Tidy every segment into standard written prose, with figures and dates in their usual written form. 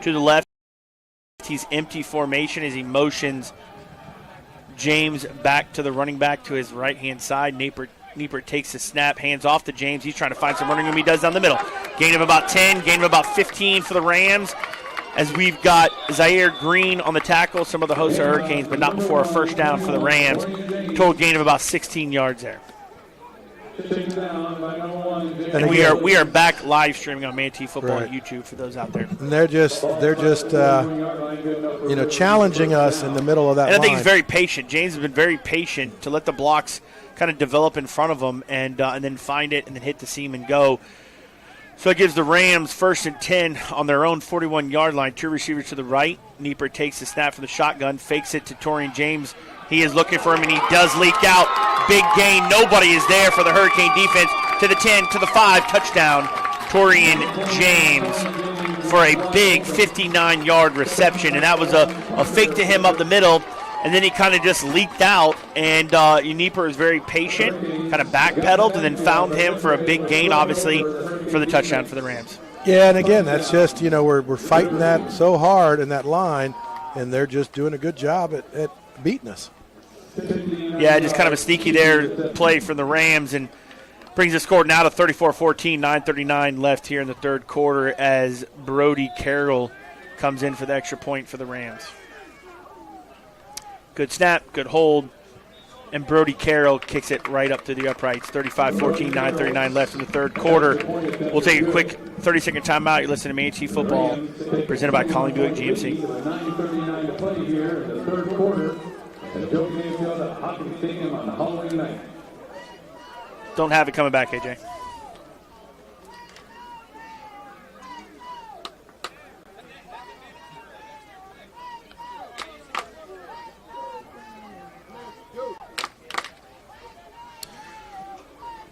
to the left. He's empty formation as he motions James back to the running back to his right-hand side. Nieper takes the snap, hands off to James. He's trying to find some running room. He does down the middle. Gain of about 10, gain of about 15 for the Rams, as we've got Zaire Green on the tackle, some of the hosts of Hurricanes, but not before a first down for the Rams. Total gain of about 16 yards there. And we are back live streaming on Manatee Football on YouTube for those out there. And they're just challenging us in the middle of that line. And I think he's very patient. James has been very patient to let the blocks kind of develop in front of him and then find it and then hit the seam and go. So it gives the Rams 1st and 10 on their own 41-yard line. Two receivers to the right. Nieper takes the snap from the shotgun, fakes it to Torian James. He is looking for him, and he does leak out. Big gain. Nobody is there for the Hurricane defense. To the 10, to the 5, touchdown. Torian James for a big 59-yard reception, and that was a fake to him up the middle. And then he kind of just leaked out, and Nieper was very patient, kind of backpedaled, and then found him for a big gain, obviously, for the touchdown for the Rams. Yeah, and again, that's just, we're fighting that so hard in that line, and they're just doing a good job at beating us. Yeah, just kind of a sneaky there play for the Rams, and brings the score now to 34-14, 9:39 left here in the third quarter as Brody Carroll comes in for the extra point for the Rams. Good snap, good hold, and Brody Carroll kicks it right up to the uprights. 35-14, 9:39 left in the third quarter. We'll take a quick 30-second timeout. You're listening to Manatee Football, presented by Colleen Buick GMC. 9:39 to play here in the third quarter. And Bill Mayfield at Hawkins Stadium on Halloween night. Don't have it coming back, AJ.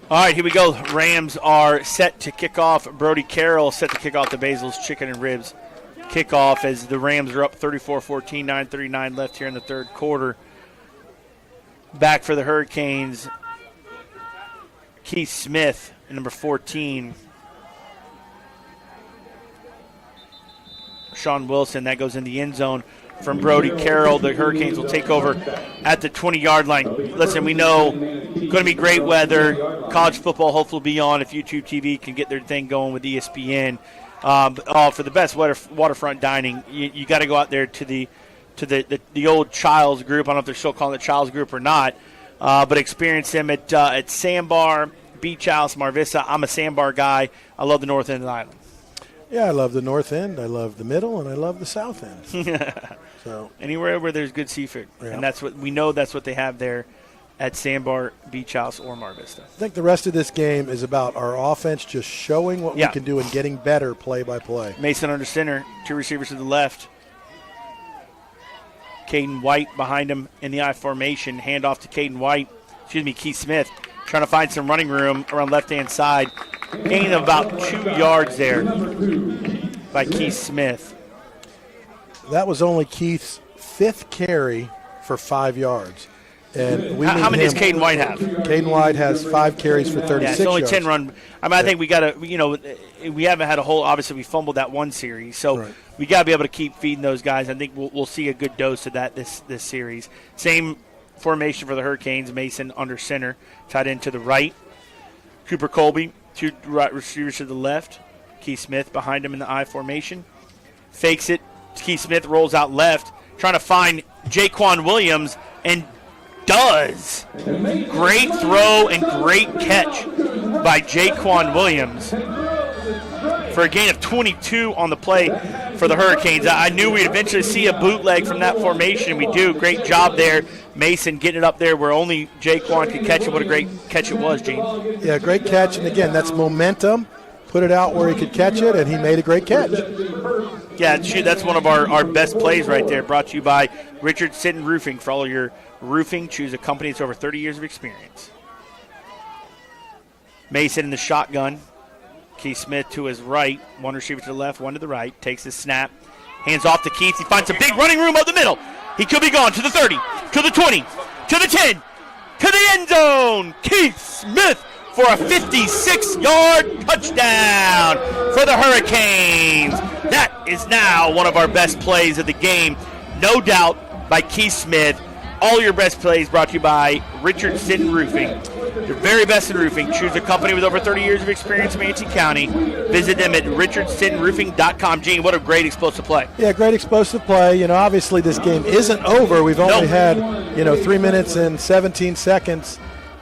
All right, here we go. Rams are set to kick off. Brody Carroll set to kick off the Basil's Chicken and Ribs kickoff as the Rams are up 34-14, 9:39 left here in the third quarter. Back for the Hurricanes, Keith Smith, number 14. Sean Wilson, that goes in the end zone from Brody Carroll. The Hurricanes will take over at the 20-yard line. Listen, we know going to be great weather. College football hopefully will be on if YouTube TV can get their thing going with ESPN. For the best waterfront dining, you got to go out there to the old Childs Group. I don't know if they're still calling it Childs Group or not, but experience them at Sandbar, Beach House, Mar Vista. I'm a Sandbar guy. I love the north end of the island. Yeah, I love the north end, I love the middle, and I love the south end. So anywhere where there's good seafood, yeah. And that's what they have there at Sandbar, Beach House, or Mar Vista. I think the rest of this game is about our offense just showing what we can do and getting better play by play. Mason under center, two receivers to the left. Caden White behind him in the I formation. Hand off to Keith Smith, trying to find some running room around left-hand side. Gain of about 2 yards there by Keith Smith. That was only Keith's 5th carry for 5 yards. And how many does Caden White have? Caden White has 5 carries for 36 yards. It's only 10 run. I think we got to, we haven't had a whole, obviously we fumbled that one series. So we got to be able to keep feeding those guys. I think we'll see a good dose of that this series. Same formation for the Hurricanes. Mason under center, tight end to the right. Cooper Colby, two right receivers to the left. Keith Smith behind him in the I formation. Fakes it. Keith Smith rolls out left, trying to find Jaquan Williams, and does. Great throw and great catch by Jaquan Williams for a gain of 22 on the play for the Hurricanes. I knew we'd eventually see a bootleg from that formation, and we do. Great job there. Mason getting it up there where only Jaquan could catch it. What a great catch it was, Gene. Yeah, great catch. And, again, that's momentum. Put it out where he could catch it, and he made a great catch. Yeah, that's one of our best plays right there, brought to you by Richard Sitton Roofing. For all your roofing, choose a company that's over 30 years of experience. Mason in the shotgun. Keith Smith to his right. One receiver to the left, one to the right. Takes the snap. Hands off to Keith. He finds a big running room up the middle. He could be gone to the 30, to the 20, to the 10, to the end zone. Keith Smith for a 56-yard touchdown for the Hurricanes. That is now one of our best plays of the game, no doubt, by Keith Smith. All your best plays brought to you by Richardson Roofing. The very best in roofing. Choose a company with over 30 years of experience in Manatee County. Visit them at richardsonroofing.com. Gene, what a great explosive play. Yeah, great explosive play. Obviously this game isn't over. We've only had, 3 minutes and 17 seconds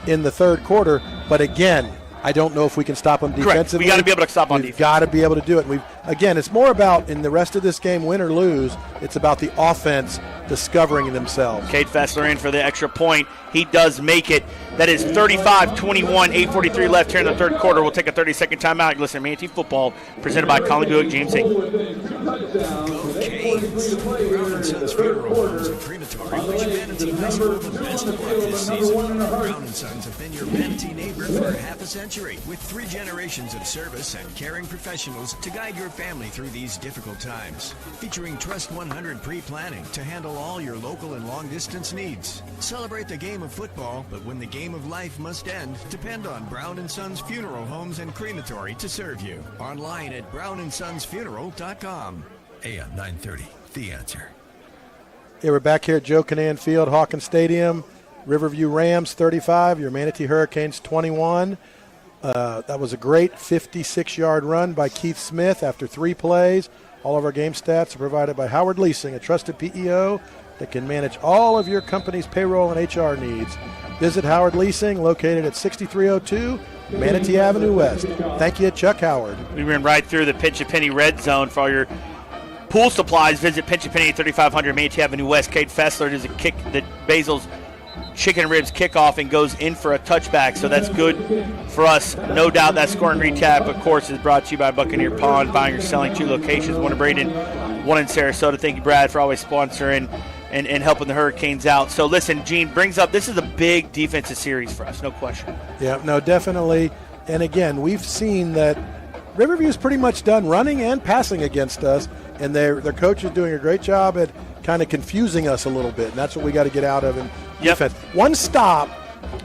in the third quarter. But again, I don't know if we can stop them defensively. Correct. We got to be able to stop on defense. We've got to be able to do it. Again, it's more about, in the rest of this game, win or lose, it's about the offense discovering themselves. Cade Fessler in for the extra point. He does make it. That is 35-21, 8:43 left here in the third quarter. We'll take a 30-second timeout. Listen to Manatee Football, presented by Colin Buick GMC. Go Canes! Brown & Sons Funeral Homes and Crematory wish Manatee High School the best of luck this season. Brown & Sons have been your Manatee neighbor for half a century, with 3 generations of service and caring professionals to guide your family through these difficult times. Featuring Trust 100 pre-planning to handle all your local and long-distance needs. Celebrate the game of football, but when the game of life must end, depend on Brown & Sons Funeral Homes and Crematory to serve you. Online at brownandsonsfuneral.com. AM 930, The Answer. Yeah, we're back here at Joe Kinnan Field, Hawkins Stadium. Riverview Rams 35, your Manatee Hurricanes 21. That was a great 56-yard run by Keith Smith after 3 plays. All of our game stats are provided by Howard Leasing, a trusted PEO that can manage all of your company's payroll and HR needs. Visit Howard Leasing, located at 6302 Manatee Avenue West. Thank you, Chuck Howard. We ran right through the Pinch a Penny red zone for all your pool supplies. Visit Pinch a Penny at 3500 Manatee Avenue West. Cade Fessler does a kick that Basil's chicken and ribs kickoff and goes in for a touchback, so that's good for us. No doubt that scoring recap, of course, is brought to you by Buccaneer Pond, buying or selling 2 locations, one in Braden, one in Sarasota. Thank you, Brad, for always sponsoring and helping the Hurricanes out. So listen, Gene brings up, this is a big defensive series for us, no question. Yeah, no, definitely. And again, we've seen that Riverview's pretty much done running and passing against us, and their coach is doing a great job at kind of confusing us a little bit, and that's what we got to get out of in defense. One stop,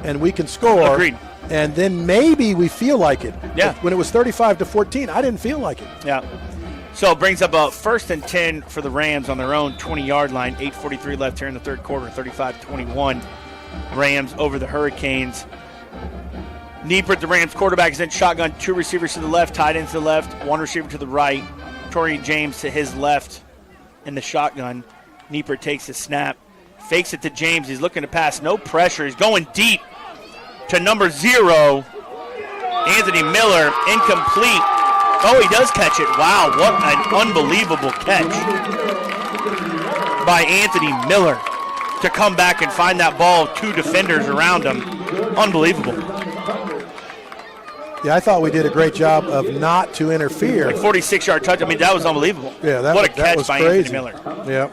and we can score. Agreed. And then maybe we feel like it. Yeah. When it was 35-14, I didn't feel like it. Yeah. So it brings up a 1st and 10 for the Rams on their own 20-yard line. 8:43 left here in the third quarter. 35-21. Rams over the Hurricanes. Niepert, the Rams quarterback, is in shotgun. 2 receivers to the left, tight ends to the left, 1 receiver to the right. Torian James to his left in the shotgun. Niepert takes the snap, fakes it to James. He's looking to pass. No pressure. He's going deep to number 0. Anthony Miller, incomplete. Oh, he does catch it. Wow, what an unbelievable catch by Anthony Miller to come back and find that ball, 2 defenders around him. Unbelievable. Yeah, I thought we did a great job of not to interfere. Like 46-yard touch. I mean, that was unbelievable. Yeah, what a catch by crazy. Anthony Miller. Yeah.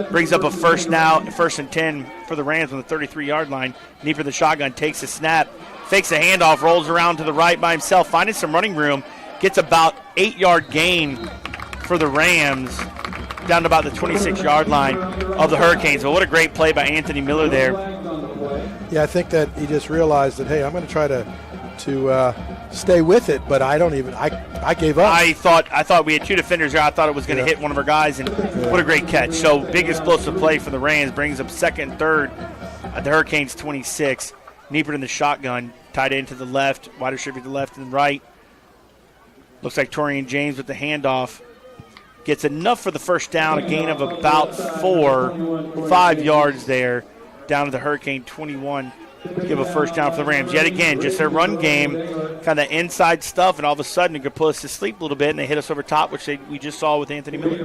Brings up a 1st and 10 for the Rams on the 33-yard line. Niepert, the shotgun, takes a snap, fakes a handoff, rolls around to the right by himself, finding some running room, gets about 8-yard gain for the Rams down to about the 26-yard line of the Hurricanes. But what a great play by Anthony Miller there. Yeah, I think that he just realized that, hey, I'm going to try to stay with it, but I gave up. I thought we had 2 defenders there. I thought it was going to hit one of our guys, and what a great catch. So big explosive play for the Rams, brings up 2nd and 3rd at the Hurricanes 26. Niepert in the shotgun, tight end to the left, wide receiver to the left and right. Looks like Torian James with the handoff. Gets enough for the first down, a gain of about 5 yards there, down to the Hurricane 21. Give a first down for the Rams. Yet again, just their run game, kind of inside stuff, and all of a sudden it could put us to sleep a little bit, and they hit us over top, which we just saw with Anthony Miller.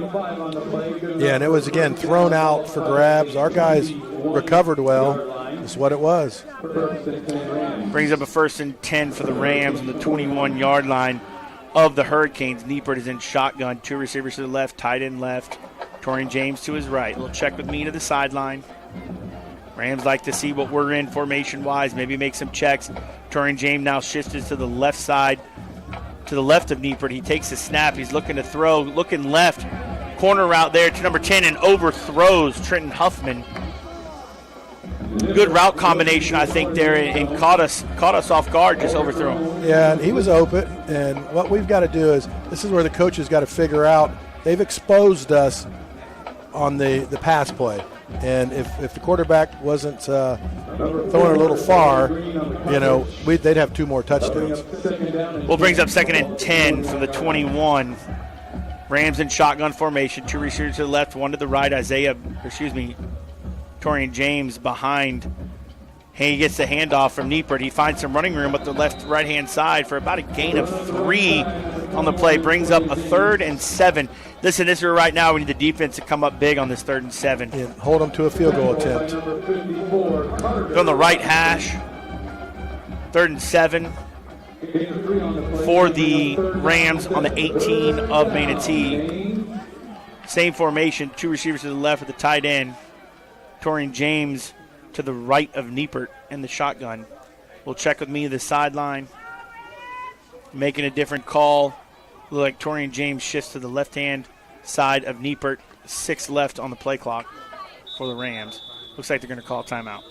Yeah, and it was, again, thrown out for grabs. Our guys recovered well. That's what it was. Brings up a 1st and 10 for the Rams on the 21-yard line of the Hurricanes. Niepert is in shotgun. 2 receivers to the left, tight end left. Torian James to his right. A little check with me to the sideline. Rams like to see what we're in formation-wise, maybe make some checks. Torian James now shifted to the left side, to the left of Niepert. He takes a snap. He's looking to throw, looking left. Corner route there to number 10 and overthrows Trenton Huffman. good route combination, I think, there, and caught us off guard, just overthrew him. Yeah, and he was open. And what we've got to do is, this is where the coaches got to figure out, they've exposed us on the pass play. And if the quarterback wasn't throwing it a little far, they'd have 2 more touchdowns. Well, brings up 2nd and 10 from the 21. Rams in shotgun formation. 2 receivers to the left, 1 to the right. Torian James behind. He gets the handoff from Niepert. He finds some running room up the right-hand side for about a gain of 3 on the play. Brings up a 3rd and 7. Listen, this is right now. We need the defense to come up big on this 3rd and 7. And hold them to a field goal attempt. On the right hash. 3rd and 7 for the Rams on the 18 of Manatee. Same formation. 2 receivers to the left with the tight end. Torian James to the right of Niepert in the shotgun. We'll check with me the sideline. Making a different call. Look like Torian James shifts to the left-hand side of Niepert. 6 left on the play clock for the Rams. Looks like they're going to call a timeout.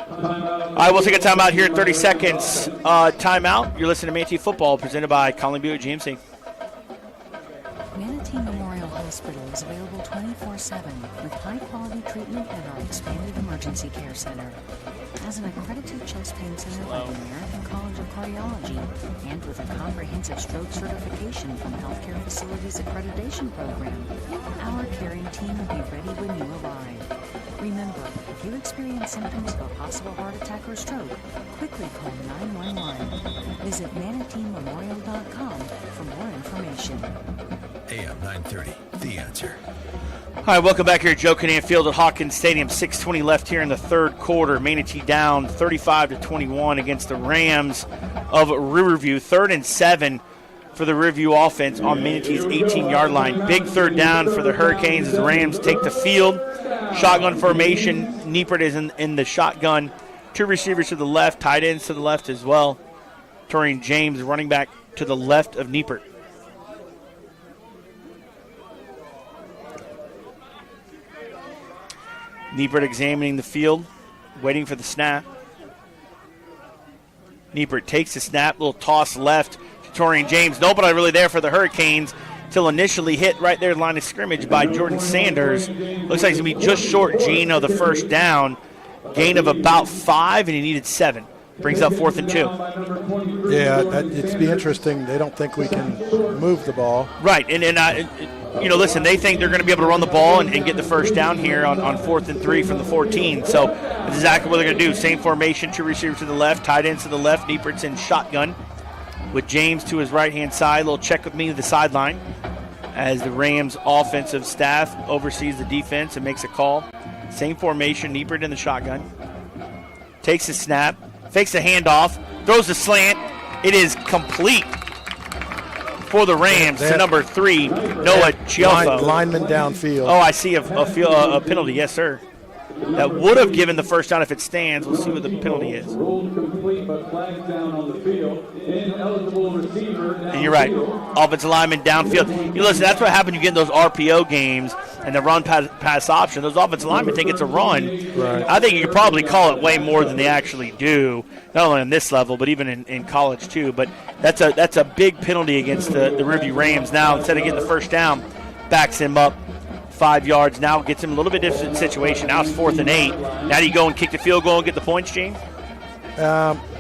All right, we'll take a timeout here at 30 seconds. Timeout. You're listening to Manatee Football, presented by Conley Buick GMC. Manatee Memorial Hospital is available 24/7 with high-quality treatment at our expanded emergency care center. As an accredited chest pain center by the American College of Cardiology and with a comprehensive stroke certification from Healthcare Facilities Accreditation Program, our caring team will be ready when you arrive. Remember, if you experience symptoms of a possible heart attack or stroke, quickly call 911. Visit ManateeMemorial.com for more information. AM 930, The Answer. All right, welcome back here at Joe Kinnan Field at Hawkins Stadium. 6:20 left here in the 3rd quarter. Manatee down 35-21 against the Rams of Riverview. 3rd and 7 for the Riverview offense on Manatee's 18-yard line. Big 3rd down for the Hurricanes as the Rams take the field. Shotgun formation. Niepert is in the shotgun. 2 receivers to the left, tight ends to the left as well. Torian James running back to the left of Niepert. Niepert examining the field, waiting for the snap. Niepert takes the snap, little toss left to Torian James. Nobody really there for the Hurricanes till initially hit right there, line of scrimmage by Jordan Sanders. Looks like he's going to be just short Gino the first down. Gain of about 5, and he needed 7. Brings up 4th and 2. Yeah, it'd be interesting. They don't think we can move the ball. Right, and listen, they think they're going to be able to run the ball and get the first down here on 4th and 3 from the 14. So that's exactly what they're going to do. Same formation, 2 receivers to the left, tight ends to the left. Niepert's in shotgun with James to his right-hand side. A little check with me to the sideline as the Rams offensive staff oversees the defense and makes a call. Same formation, Niepert in the shotgun. Takes the snap, fakes the handoff, throws the slant. It is complete for the Rams to number 3, Noah Chielfo. Lineman downfield. Oh, I see a penalty. Yes, sir. That would have given the first down if it stands. We'll see what the penalty is. Rolled complete, but flags down on the field. Ineligible receiver. And you're right. Offensive lineman downfield. Listen, that's what happened. You get in those RPO games and the run pass option. Those offensive linemen think it's a run. Right. I think you could probably call it way more than they actually do, not only on this level, but even in college too. But that's a big penalty against the Riverview Rams. Now, instead of getting the first down, backs him up 5 yards. Now gets him a little bit different situation. Now it's 4th and 8. Now do you go and kick the field goal and get the points, Gene?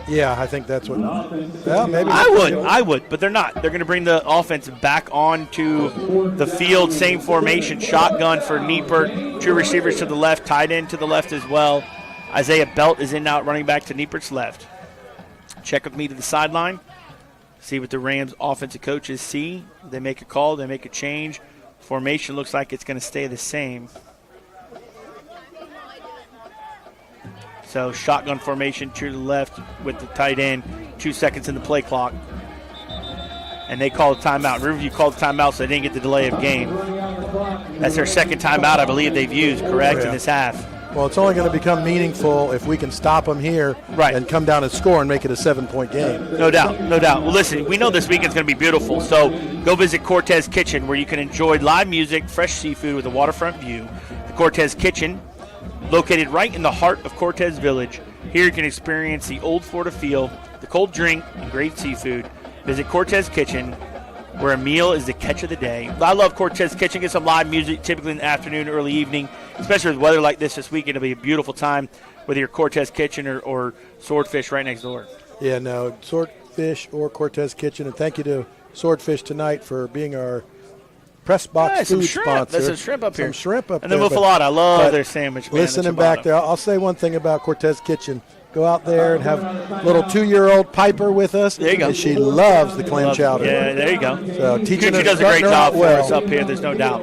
Yeah, I think that's what. Well, maybe. I would, but they're not. They're going to bring the offense back onto the field. Same formation, shotgun for Niepert. 2 receivers to the left, tight end to the left as well. Isaiah Belt is in now, running back to Niepert's left. Check with me to the sideline. See what the Rams offensive coaches see. They make a call. They make a change. Formation looks like it's going to stay the same. So shotgun formation to the left with the tight end. 2 seconds in the play clock. And they called a timeout. Riverview called a timeout, so they didn't get the delay of game. That's their second timeout I believe they've used, correct, in this half. Well, it's only going to become meaningful if we can stop them here and come down and score and make it a 7-point game. No doubt, no doubt. Well, listen, we know this weekend's going to be beautiful, so go visit Cortez Kitchen where you can enjoy live music, fresh seafood with a waterfront view. The Cortez Kitchen, Located right in the heart of Cortez Village, here you can experience the old Florida feel, the cold drink, and great seafood. Visit Cortez Kitchen, where a meal is the catch of the day. I love Cortez Kitchen. Get some live music, typically in the afternoon, early evening, especially with weather like this weekend. It'll be a beautiful time, whether you're Cortez Kitchen or Swordfish right next door. Yeah, no, Swordfish or Cortez Kitchen. And thank you to Swordfish tonight for being our press box food sponsor. There's some shrimp up here. Some shrimp up and there. And the muffalata. I love their sandwich. Man, listening back there, I'll say one thing about Cortez Kitchen. Go out there and have little 2-year-old Piper with us. There you go. And she loves the clam chowder. Yeah, there you go. So teaching Gucci does a great job for us up here. There's no doubt.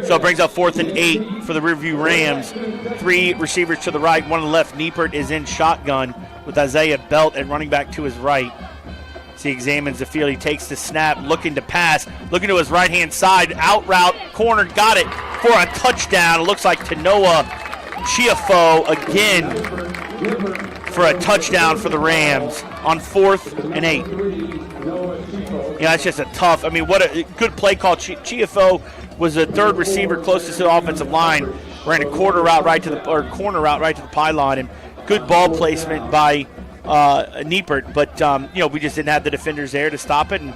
So it brings up 4th and 8 for the Riverview Rams. 3 receivers to the right, 1 on the left. Niepert is in shotgun with Isaiah Belt at running back to his right. As he examines the field, he takes the snap, looking to pass, looking to his right-hand side, out route, corner, got it for a touchdown. It looks like Tanoa Chiafo again for a touchdown for the Rams on 4th and 8. Yeah, it's just a tough. I mean, what a good play call. Chiafo was the 3rd receiver closest to the offensive line. Ran a corner route right to the pylon, and good ball placement by Niepert. But we just didn't have the defenders there to stop it. And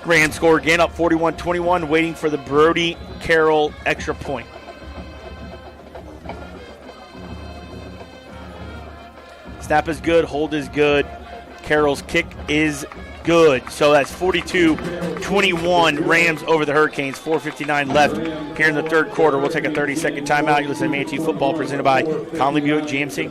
Rams score again, up 41-21, waiting for the Brody Carroll extra point. Snap is good, hold is good. Carroll's kick is good. So that's 42-21 Rams over the Hurricanes. 4:59 left here in the third quarter. We'll take a 30-second timeout. You listen to Manatee Football presented by Conley Buick GMC.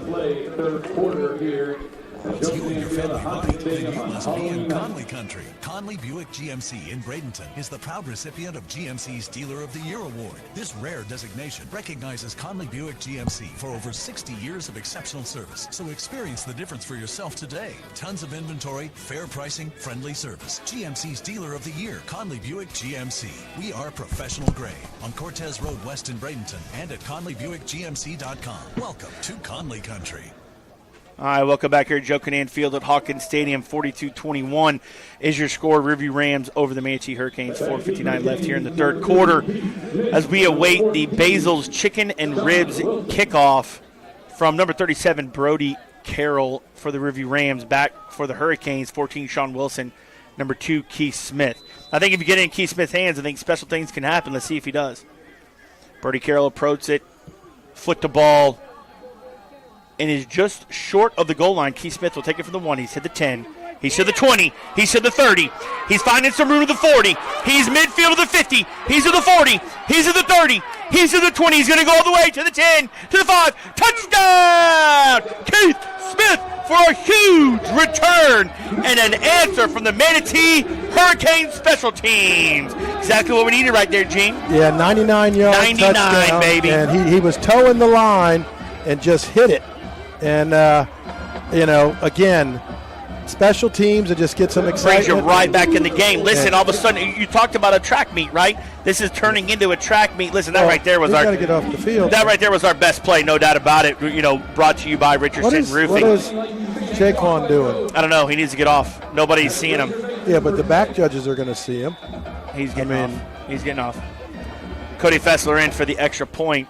It's you and your family right, then you must be in Conley country. Conley Buick GMC in Bradenton is the proud recipient of GMC's Dealer of the Year Award. This rare designation recognizes Conley Buick GMC for over 60 years of exceptional service. So experience the difference for yourself today. Tons of inventory, fair pricing, friendly service. GMC's Dealer of the Year, Conley Buick GMC. We are professional grade on Cortez Road West in Bradenton and at ConleyBuickGMC.com. Welcome to Conley country. All right, welcome back here at Joe Kinnan Field at Hawkins Stadium. 42-21 is your score. Riverview Rams over the Manatee Hurricanes. 4:59 left here in the third quarter as we await the Basil's Chicken and Ribs kickoff from number 37, Brody Carroll for the Riverview Rams. Back for the Hurricanes, 14, Sean Wilson. Number 2, Keith Smith. I think if you get it in Keith Smith's hands, I think special things can happen. Let's see if he does. Brody Carroll approaches it, foot the ball, and is just short of the goal line. Keith Smith will take it from the 1. He's hit the 10. He's to the 20. He's to the 30. He's finding some room to the 40. He's midfield to the 50. He's to the 40. He's to the 30. He's to the 20. He's going to go all the way to the 10, to the 5. Touchdown! Keith Smith for a huge return and an answer from the Manatee Hurricane special teams. Exactly what we needed right there, Gene. Yeah, 99-yard 99, touchdown. baby. And he was towing the line and just hit it. And, again, special teams that just get some excitement. Brings you right back in the game. Listen, all of a sudden, you talked about a track meet, right? This is turning into a track meet. Listen, that right there was got to get off the field. That right there was our best play, no doubt about it. Brought to you by Richardson Roofing. What is Jaquan doing? I don't know. He needs to get off. Nobody's seeing him. Yeah, but the back judges are going to see him. He's getting off. He's getting off. Cody Fessler in for the extra point.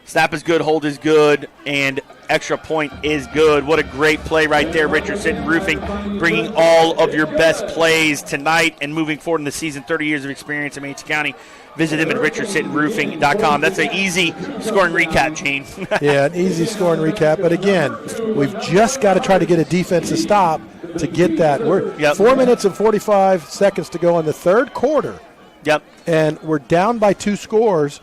Snap is good, hold is good, and extra point is good. What a great play right there, Richardson Roofing, bringing all of your best plays tonight and moving forward in the season. 30 years of experience in Manatee County. Visit them at richardsonroofing.com. That's an easy scoring recap, Gene. Yeah, an easy scoring recap. But again, we've just got to try to get a defensive stop to get that. We're 4 minutes and 45 seconds to go in the third quarter. Yep. And we're down by 2 scores.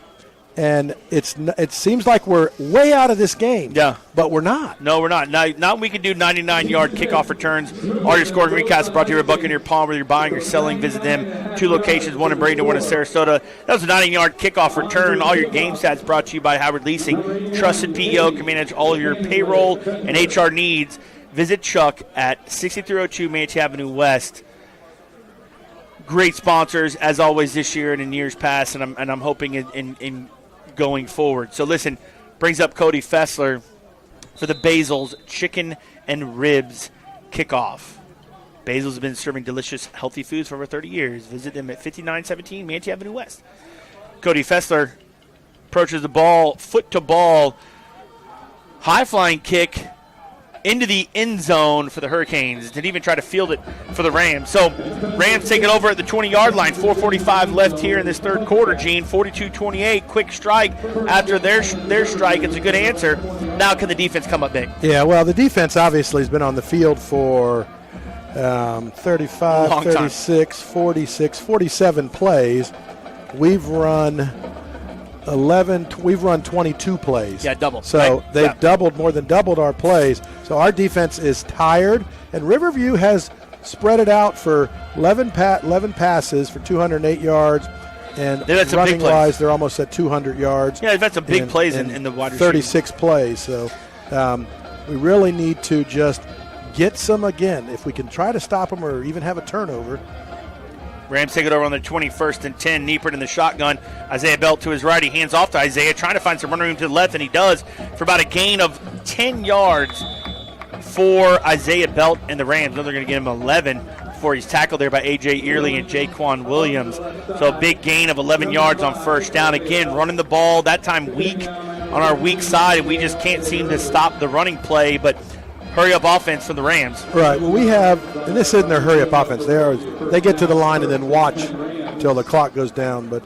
And it seems like we're way out of this game. Yeah. But we're not. No, we're not. Now we can do 99-yard kickoff returns. All your scoring recaps brought to you by Buccaneer Palm. Whether you're buying or selling, visit them. 2 locations, one in Bradenton, one in Sarasota. That was a 90-yard kickoff return. All your game stats brought to you by Howard Leasing. Trusted PEO can manage all of your payroll and HR needs. Visit Chuck at 6302 Manatee Avenue West. Great sponsors, as always, this year and in years past, and I'm hoping in going forward. So listen, brings up Cody Fessler for the Basil's Chicken and Ribs kickoff. Basil's has been serving delicious, healthy foods for over 30 years. Visit them at 5917 Manatee Avenue West. Cody Fessler approaches the ball, foot to ball, high-flying kick into the end zone for the Hurricanes. Didn't even try to field it for the Rams. So Rams take it over at the 20-yard line. 4:45 left here in this third quarter, Gene. 42-28, quick strike after their strike. It's a good answer. Now can the defense come up big? Yeah, well, the defense obviously has been on the field for 35, 36, 46, 47 plays. We've run 22 plays. Yeah, double. So right? they've more than doubled our plays. So our defense is tired, and Riverview has spread it out for 11 passes for 208 yards, and running-wise, they're almost at 200 yards. Yeah, that's some big plays in the wide receiver. 36 plays. So we really need to just get some again. If we can try to stop them or even have a turnover. Rams take it over on the 21st and 10. Niepert in the shotgun. Isaiah Belt to his right. He hands off to Isaiah, trying to find some running room to the left, and he does for about a gain of 10 yards for Isaiah Belt and the Rams. They're going to get him 11 before he's tackled there by A.J. Early and Jaquan Williams. So a big gain of 11 yards on first down. Again, running the ball, that time weak on our weak side, and we just can't seem to stop the running play, but hurry-up offense from the Rams. Right. Well, we have, and this isn't their hurry-up offense. They get to the line and then watch until the clock goes down. But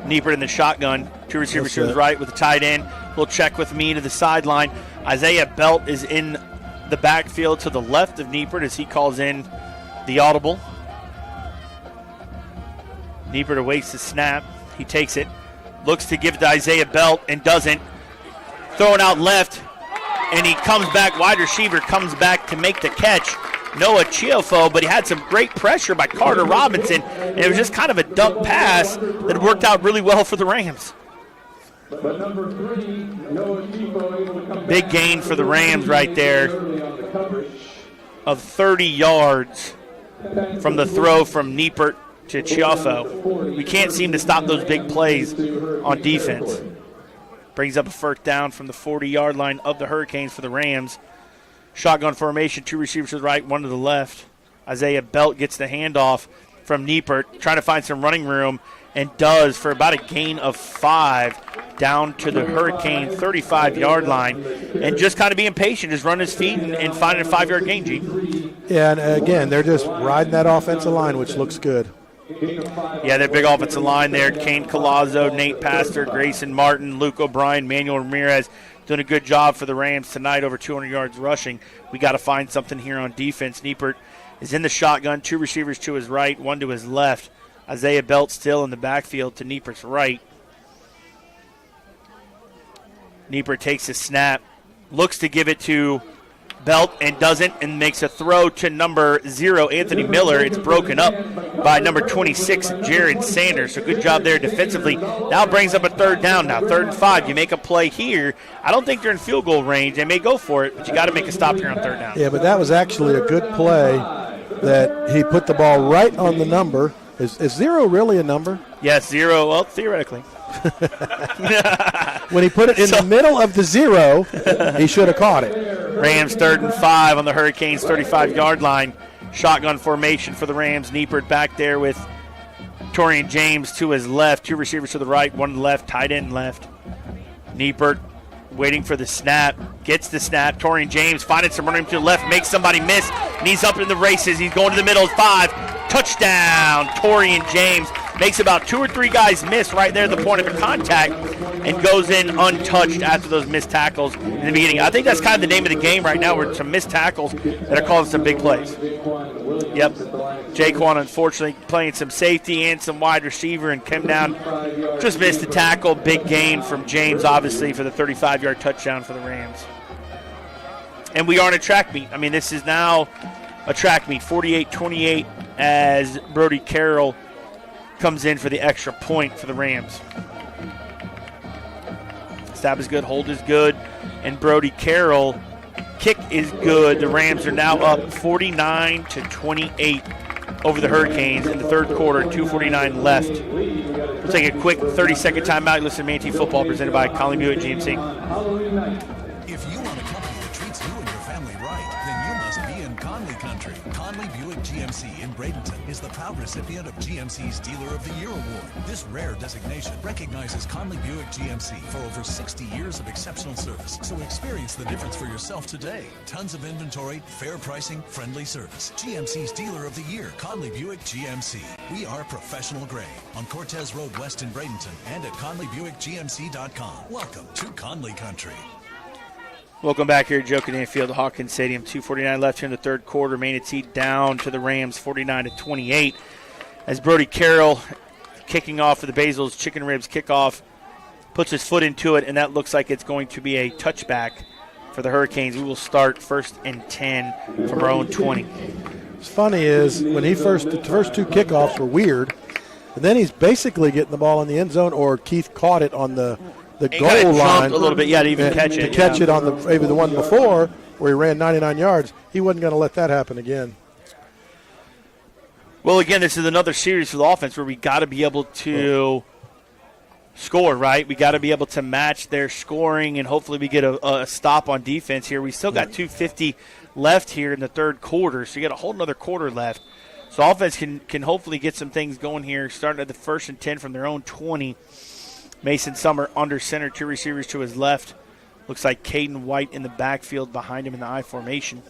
Niepert in the shotgun. Two receivers to his right with the tight end. We'll check with me to the sideline. Isaiah Belt is in the backfield to the left of Niepert as he calls in the audible. Niepert awaits the snap. He takes it. Looks to give it to Isaiah Belt and doesn't. Throwing out left. And he comes back, wide receiver comes back to make the catch. Noah Chiofo, but he had some great pressure by Carter Robinson. And it was just kind of a duck pass that worked out really well for the Rams. But number 3, Noah Chiofo able to come big gain for the Rams right there of 30 yards from the throw from Niepert to Chiofo. We can't seem to stop those big plays on defense. Brings up a first down from the 40-yard line of the Hurricanes for the Rams. Shotgun formation, two receivers to the right, one to the left. Isaiah Belt gets the handoff from Niepert, trying to find some running room, and does for about a gain of 5 down to the Hurricane 35-yard line. And just kind of being patient, just running his feet and finding a 5-yard gain, G. Yeah, and again, they're just riding that offensive line, which looks good. Yeah, that big offensive line there. Kane Colazzo, Nate Pastor, Grayson Martin, Luke O'Brien, Manuel Ramirez doing a good job for the Rams tonight, over 200 yards rushing. We got to find something here on defense. Niepert is in the shotgun, two receivers to his right, one to his left. Isaiah Belt still in the backfield to Niepert's right. Niepert takes a snap, looks to give it to Belt and doesn't, and makes a throw to number 0, Anthony Miller. It's broken up by number 26, Jared Sanders. So good job there defensively. Now brings up a third down now, 3rd and 5. You make a play here. I don't think they're in field goal range. They may go for it, but you got to make a stop here on 3rd down. Yeah, but that was actually a good play that he put the ball right on the number. Is 0 really a number? Yes, 0. Well, theoretically. When he put it in the middle of the 0, he should have caught it. Rams 3rd and 5 on the Hurricanes' 35-yard line. Shotgun formation for the Rams. Niepert back there with Torian James to his left. Two receivers to the right, one to the left, tight end left. Niepert waiting for the snap. Gets the snap. Torian James finding some running to the left. Makes somebody miss. And he's up in the races. He's going to the middle. 5. Touchdown. Torian James makes about 2 or 3 guys miss right there at the point of contact and goes in untouched after those missed tackles in the beginning. I think that's kind of the name of the game right now, where some missed tackles that are causing some big plays. Yep. Jaquan, unfortunately, playing some safety and some wide receiver and came down, just missed the tackle. Big gain from James, obviously, for the 35-yard touchdown for the Rams. And we are in a track meet. I mean, this is now a track meet, 48-28, as Brody Carroll comes in for the extra point for the Rams. Stab is good, hold is good, and Brody Carroll kick is good. The Rams are now up 49-28 over the Hurricanes in the 3rd quarter, 2:49 left. We'll take a quick 30-second timeout. Listen to Manatee Football presented by Conley Buick GMC. If you want a company that treats you and your family right, then you must be in Conley Country. Conley Buick GMC in Bradenton is the proud recipient of GMC's Dealer of the Year Award. This rare designation recognizes Conley Buick GMC for over 60 years of exceptional service. So experience the difference for yourself today. Tons of inventory, fair pricing, friendly service. GMC's Dealer of the Year, Conley Buick GMC. We are professional grade on Cortez Road West in Bradenton and at ConleyBuickGMC.com. Welcome to Conley Country. Welcome back here at Joe Kinnan Field, Hawkins Stadium. 2:49 left here in the third quarter. Manatee down to the Rams, 49-28. As Brody Carroll, kicking off for the Basil's Chicken Ribs kickoff, puts his foot into it, and that looks like it's going to be a touchback for the Hurricanes. We will start 1st and 10 from our own 20. What's funny is when the first two kickoffs were weird, and then he's basically getting the ball in the end zone, or Keith caught it on the goal line a little bit, to even catch it. To catch it on maybe the one before where he ran 99 yards. He wasn't going to let that happen again. Well, again, this is another series for the offense where we got to be able to score, right? We got to be able to match their scoring, and hopefully we get a stop on defense here. We still got 2:50 left here in the third quarter, so you got a whole another quarter left. So offense can hopefully get some things going here, starting at the 1st and 10 from their own 20. Mason Summer under center, 2 receivers to his left. Looks like Caden White in the backfield behind him in the I formation.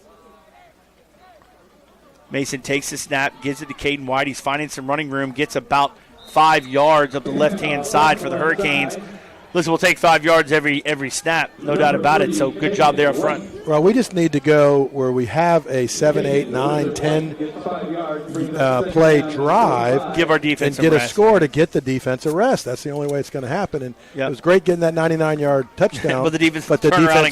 Mason takes the snap, gives it to Caden White. He's finding some running room, gets about 5 yards up the left-hand side for the Hurricanes. Listen, we'll take 5 yards every snap, no doubt about it, so good job there up front. Well, we just need to go where we have a 7, 8, 9, 10 play drive. Give our defense and get rest. A score to get the defense a rest. That's the only way it's going to happen. And It was great getting that 99-yard touchdown. but the defense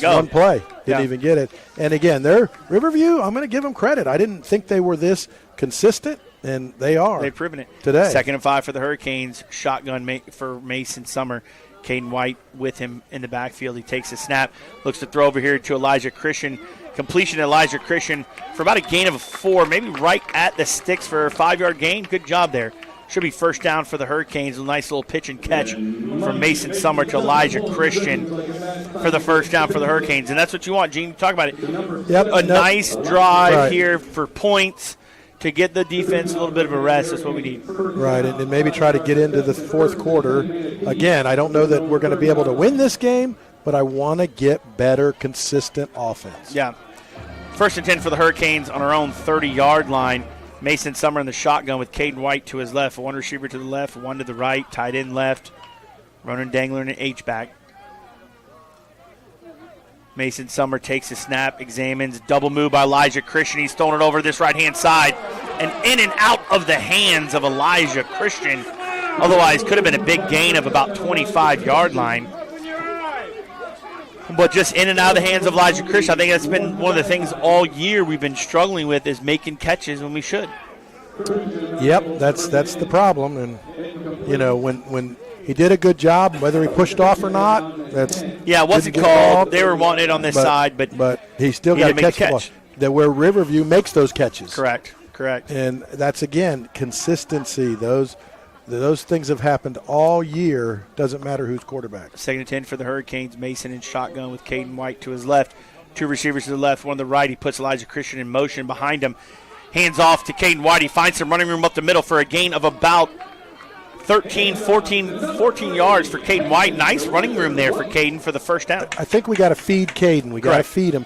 one play didn't even get it. And, again, they're Riverview, I'm going to give them credit. I didn't think they were this consistent, and they are. They've proven it. Today. 2nd and 5 for the Hurricanes. Shotgun for Mason Summer. Caden White with him in the backfield. He takes a snap, looks to throw over here to Elijah Christian. Completion to Elijah Christian for about a gain of 4, maybe right at the sticks for a 5-yard gain. Good job there. Should be first down for the Hurricanes. A nice little pitch and catch from Mason Summer to Elijah Christian for the first down for the Hurricanes. And that's what you want, Gene. Talk about it. Nice drive here for points to get the defense a little bit of a rest. That's what we need. Right, and maybe try to get into the fourth quarter. Again, I don't know that we're going to be able to win this game, but I want to get better, consistent offense. Yeah. 1st and 10 for the Hurricanes on our own 30-yard line. Mason Summer in the shotgun with Caden White to his left. 1 receiver to the left, 1 to the right, tight end left. Ronan Dangler in an H-back. Mason Summer takes a snap, examines, double move by Elijah Christian. He's thrown it over this right-hand side and in and out of the hands of Elijah Christian. Otherwise, could have been a big gain of about 25-yard line. But just in and out of the hands of Elijah Christian, I think that's been one of the things all year we've been struggling with is making catches when we should. Yep, that's the problem. And, when he did a good job, whether he pushed off or not, it wasn't called. They were wanting it on this side, but he still got to catch the ball. That where Riverview makes those catches. Correct. And that's, again, consistency. Those things have happened all year. Doesn't matter who's quarterback. 2nd and 10 for the Hurricanes. Mason in shotgun with Caden White to his left. 2 receivers to the left, 1 to the right. He puts Elijah Christian in motion behind him. Hands off to Caden White. He finds some running room up the middle for a gain of about 14 yards for Caden White. Nice running room there for Caden for the first down. I think we got to feed Caden. We got to feed him.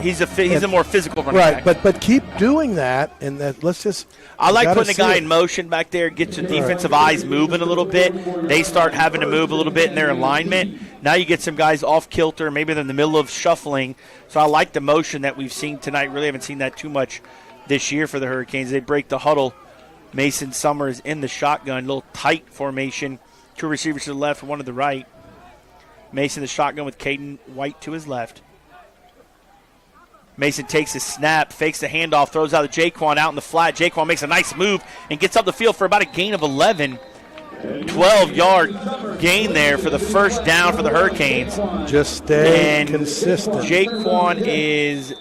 He's a more physical running back. Right, but keep doing that, and let's just. I like putting the guy in motion back there, gets the defensive eyes moving a little bit. They start having to move a little bit in their alignment. Now you get some guys off kilter, maybe they're in the middle of shuffling. So I like the motion that we've seen tonight. Really haven't seen that too much this year for the Hurricanes. They break the huddle. Mason Summers in the shotgun, little tight formation. 2 receivers to the left, 1 to the right. Mason the shotgun with Caden White to his left. Mason takes his snap, fakes the handoff, throws out to Jaquan out in the flat. Jaquan makes a nice move and gets up the field for about a gain of 11. 12-yard gain there for the first down for the Hurricanes. Just stay consistent. Jaquan is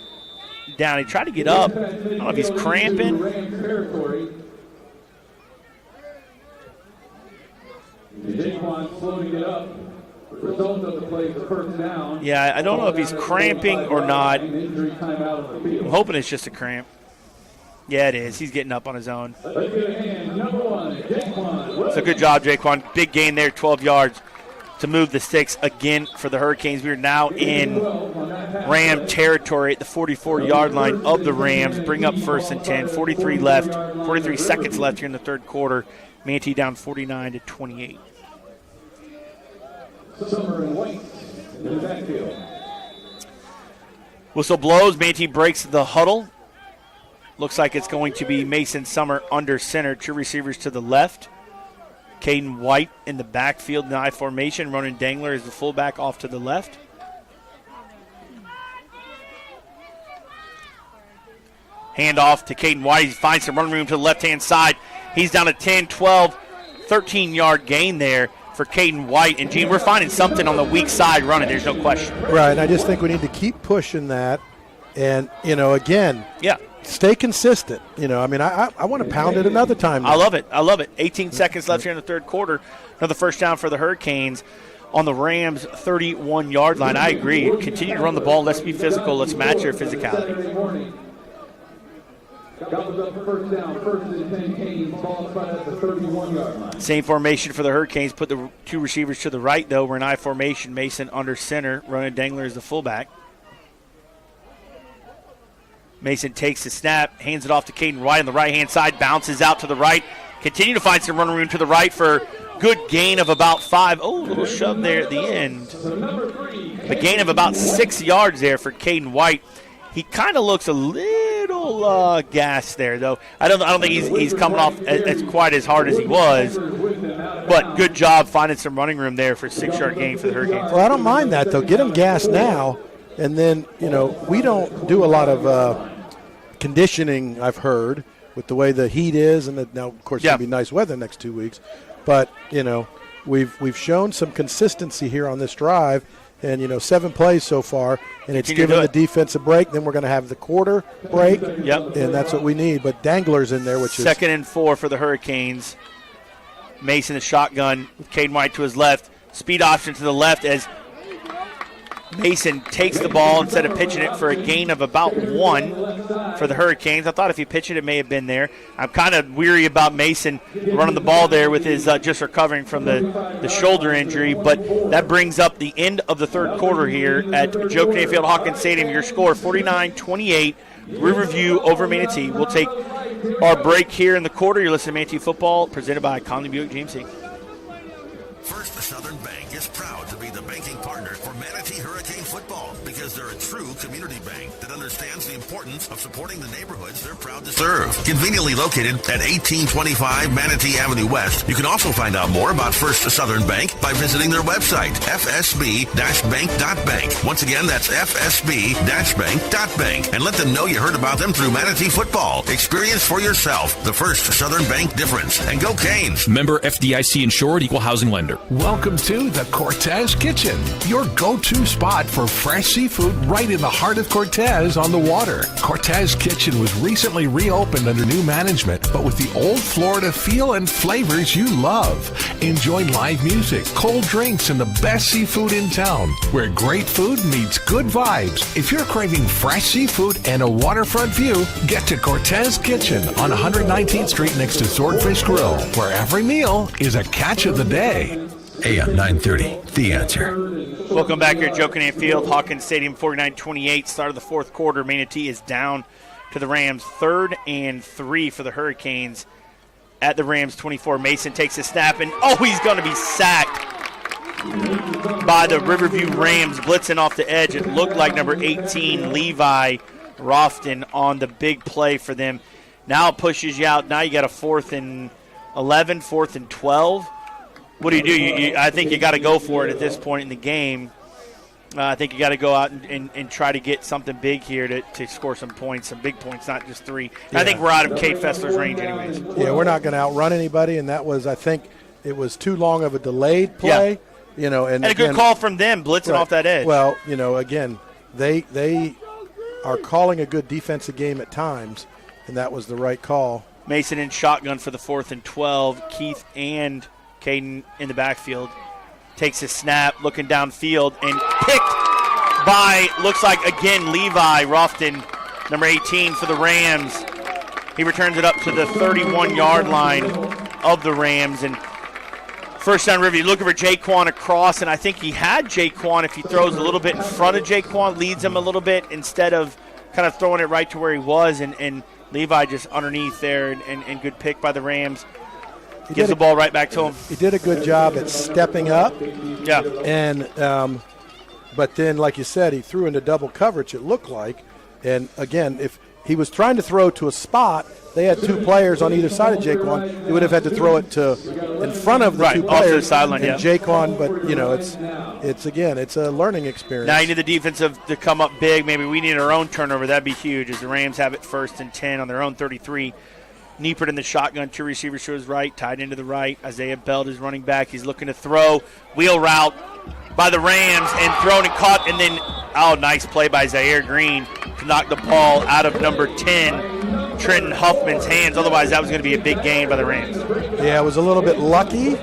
down. He tried to get up. I don't know if he's cramping. Yeah, I don't know if he's cramping or not. I'm hoping it's just a cramp. Yeah, it is. He's getting up on his own. Let's get a hand. Number 1, Jaquan. So good job, Jaquan. Big gain there, 12 yards to move the sticks again for the Hurricanes. We are now in Ram territory at the 44-yard line of the Rams. Bring up 1st and 10. 43 seconds left here in the third quarter. Manatee down 49-28. Summer and White in the backfield. Whistle blows. Manatee breaks the huddle. Looks like it's going to be Mason Summer under center. Two receivers to the left. Caden White in the backfield in the I formation. Ronan Dangler is the fullback off to the left. Hand off to Caden White. He finds some run room to the left-hand side. He's down a 10, 12, 13-yard gain there for Caden White. And, Gene, we're finding something on the weak side running. There's no question. Right, and I just think we need to keep pushing that. And, again, yeah, stay consistent. I want to pound it another time now. I love it. 18 seconds left here in the third quarter. Another first down for the Hurricanes on the Rams' 31-yard line. I agree. Continue to run the ball. Let's be physical. Let's match your physicality. Goes up first down, 1st and 10, Canes, ball spot at the 31-yard line. Same formation for the Hurricanes. Put the two receivers to the right, though. We're in I formation. Mason under center. Ronan Dangler is the fullback. Mason takes the snap, hands it off to Caden White on the right-hand side, bounces out to the right. Continue to find some run room to the right for good gain of about 5. Oh, a little shove there at the end. A gain of about 6 yards there for Caden White. He kind of looks a little gassed there, though. I don't think he's coming off as quite as hard as he was. But good job finding some running room there for a 6-yard gain for the Hurricanes. Well, I don't mind that, though. Get him gassed now. And then, we don't do a lot of conditioning, I've heard, with the way the heat is. And now, of course, it's going to be nice weather next 2 weeks. But, we've shown some consistency here on this drive. And, 7 plays so far. And it's given the defense a break. Then we're going to have the quarter break. Yep. And that's what we need. But Dangler's in there, which is 2nd and 4 for the Hurricanes. Mason, the shotgun with Caden White to his left. Speed option to the left as Mason takes the ball instead of pitching it for a gain of about 1 for the Hurricanes. I thought if he pitched it, it may have been there. I'm kind of weary about Mason running the ball there with his just recovering from the shoulder injury. But that brings up the end of the third quarter here at Joe Kinnan Field, Hawkins Stadium. Your score, 49-28, Riverview over Manatee. We'll take our break here in the quarter. You're listening to Manatee Football, presented by Conley Buick GMC. First Southern Bank is proud to be the banking partner for Manatee Hurricane football because they're a true community bank that understands the importance of supporting the neighborhoods they're proud to serve. Conveniently located at 1825 Manatee Avenue West, you can also find out more about First Southern Bank by visiting their website, fsb-bank.bank. Once again, that's fsb-bank.bank. And let them know you heard about them through Manatee football. Experience for yourself the First Southern Bank difference. And go Canes! Member FDIC insured, equal housing lender. Welcome to the Cortez Kitchen, your go-to spot for fresh seafood right in the heart of Cortez on the water. Cortez Kitchen was recently reopened under new management, but with the old Florida feel and flavors you love. Enjoy live music, cold drinks, and the best seafood in town, where great food meets good vibes. If you're craving fresh seafood and a waterfront view, get to Cortez Kitchen on 119th Street next to Swordfish Grill, where every meal is a catch of the day. AM 930, The Answer. Welcome back here at Joe Kinnan Field, Hawkins Stadium, 49-28. Start of the fourth quarter. Manatee is down to the Rams. 3rd and 3 for the Hurricanes at the Rams 24. Mason takes a snap, and he's going to be sacked by the Riverview Rams, blitzing off the edge. It looked like number 18, Levi Rofton, on the big play for them. Now it pushes you out. Now you got a 4th and 11, 4th and 12. What do? I think you got to go for it at this point in the game. I think you got to go out and try to get something big here to score some points, some big points, not just 3. Yeah. I think we're out of Cade Fessler's range anyways. Yeah, we're not going to outrun anybody, and that was, I think, it was too long of a delayed play. Yeah. And a good call from them, blitzing off that edge. Well, again, they are calling a good defensive game at times, and that was the right call. Mason in shotgun for the 4th and 12. Keith and Caden in the backfield. Takes a snap, looking downfield, and picked by, looks like, again, Levi Rofton, number 18 for the Rams. He returns it up to the 31-yard line of the Rams. And first down, Riverview looking for Jaquan across, and I think he had Jaquan. If he throws a little bit in front of Jaquan, leads him a little bit instead of kind of throwing it right to where he was. And Levi just underneath there, and good pick by the Rams. Gives the ball right back to him. He did a good job at stepping up. Yeah. And but then, like you said, he threw into double coverage, it looked like. And, again, if he was trying to throw to a spot, they had two players on either side of Jaquan. He would have had to throw it to in front of the two players. Off to the sideline, and Jaquan, but, you know, it's a learning experience. Now you need the defensive to come up big. Maybe we need our own turnover. That'd be huge as the Rams have it 1st and 10 on their own 33. Niepert in the shotgun, 2 receivers to his right, tied into the right. Isaiah Belt is running back. He's looking to throw. Wheel route by the Rams and thrown and caught. And then, nice play by Zaire Green to knock the ball out of number 10, Trenton Huffman's hands. Otherwise, that was going to be a big gain by the Rams. Yeah, it was a little bit lucky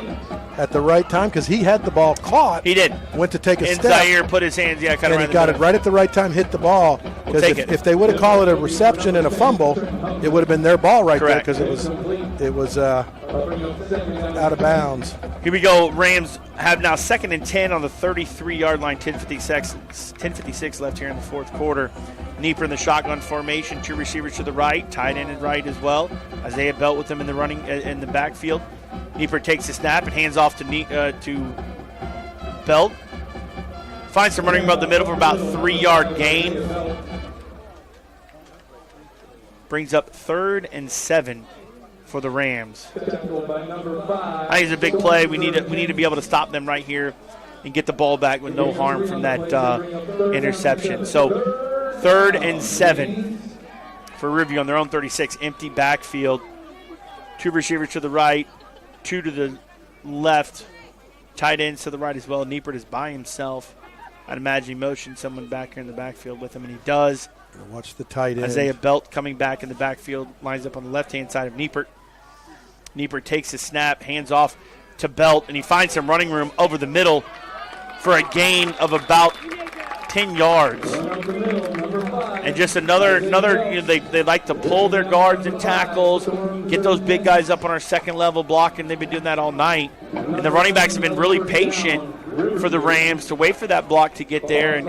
at the right time because he had the ball caught. He did. Went to take a and step. Zaire put his hands, kind of and he got it right at the right time, hit the ball. Because if they would have called it a reception and a fumble, it would have been their ball right there because it was out of bounds. Here we go. Rams have now 2nd and 10 on the 33-yard line. 10:56 left here in the fourth quarter. Niepert in the shotgun formation. 2 receivers to the right, tight end and right as well. Isaiah Belt with him in the running in the backfield. Niepert takes the snap and hands off to Belt. Finds some running room up the middle for about 3-yard gain. Brings up 3rd and 7 for the Rams. I think it's a big play. We need to be able to stop them right here and get the ball back with no harm from that interception. So 3rd and 7 for Riverview on their own 36. Empty backfield. 2 receivers to the right, 2 to the left, tight ends to the right as well. Niepert is by himself. I'd imagine he motioned someone back here in the backfield with him, and he does. Watch the tight end. Isaiah Belt coming back in the backfield, lines up on the left-hand side of Niepert. Niepert takes the snap, hands off to Belt, and he finds some running room over the middle for a gain of about 10 yards. And just another they like to pull their guards and tackles, get those big guys up on our second level blocking. They've been doing that all night. And the running backs have been really patient for the Rams to wait for that block to get there, and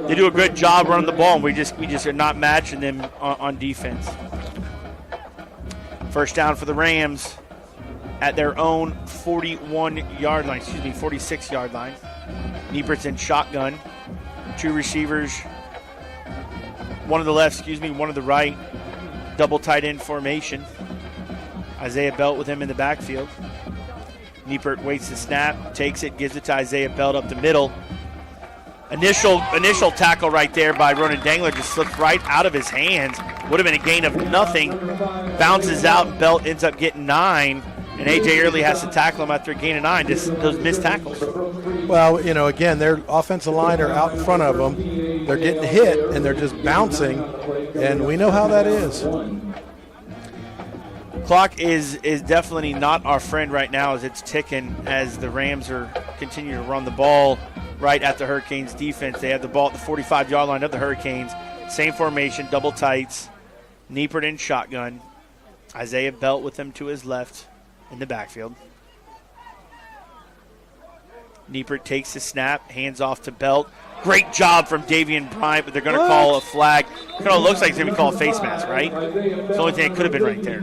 they do a good job running the ball, and we just are not matching them on defense. First down for the Rams at their own 46-yard line. Niepert's in shotgun. 2 receivers, one of the left, one of the right. Double tight end formation. Isaiah Belt with him in the backfield. Niepert waits the snap, takes it, gives it to Isaiah Belt up the middle. Initial tackle right there by Ronan Dangler just slipped right out of his hands. Would have been a gain of nothing. Bounces out, and Belt ends up getting 9. And A.J. Early has to tackle him after a gain of 9. Just those missed tackles. Well, again, their offensive line are out in front of them. They're getting hit, and they're just bouncing. And we know how that is. Clock is definitely not our friend right now as it's ticking as the Rams are continuing to run the ball right at the Hurricanes defense. They have the ball at the 45-yard line of the Hurricanes. Same formation, double tights. Niepert in shotgun. Isaiah Belt with him to his left in the backfield. Niepert takes the snap, hands off to Belt. Great job from Davian Bryant, but they're going to call a flag. It kind of looks like it's going to be called a face mask, right? It's the only thing that could have been right there.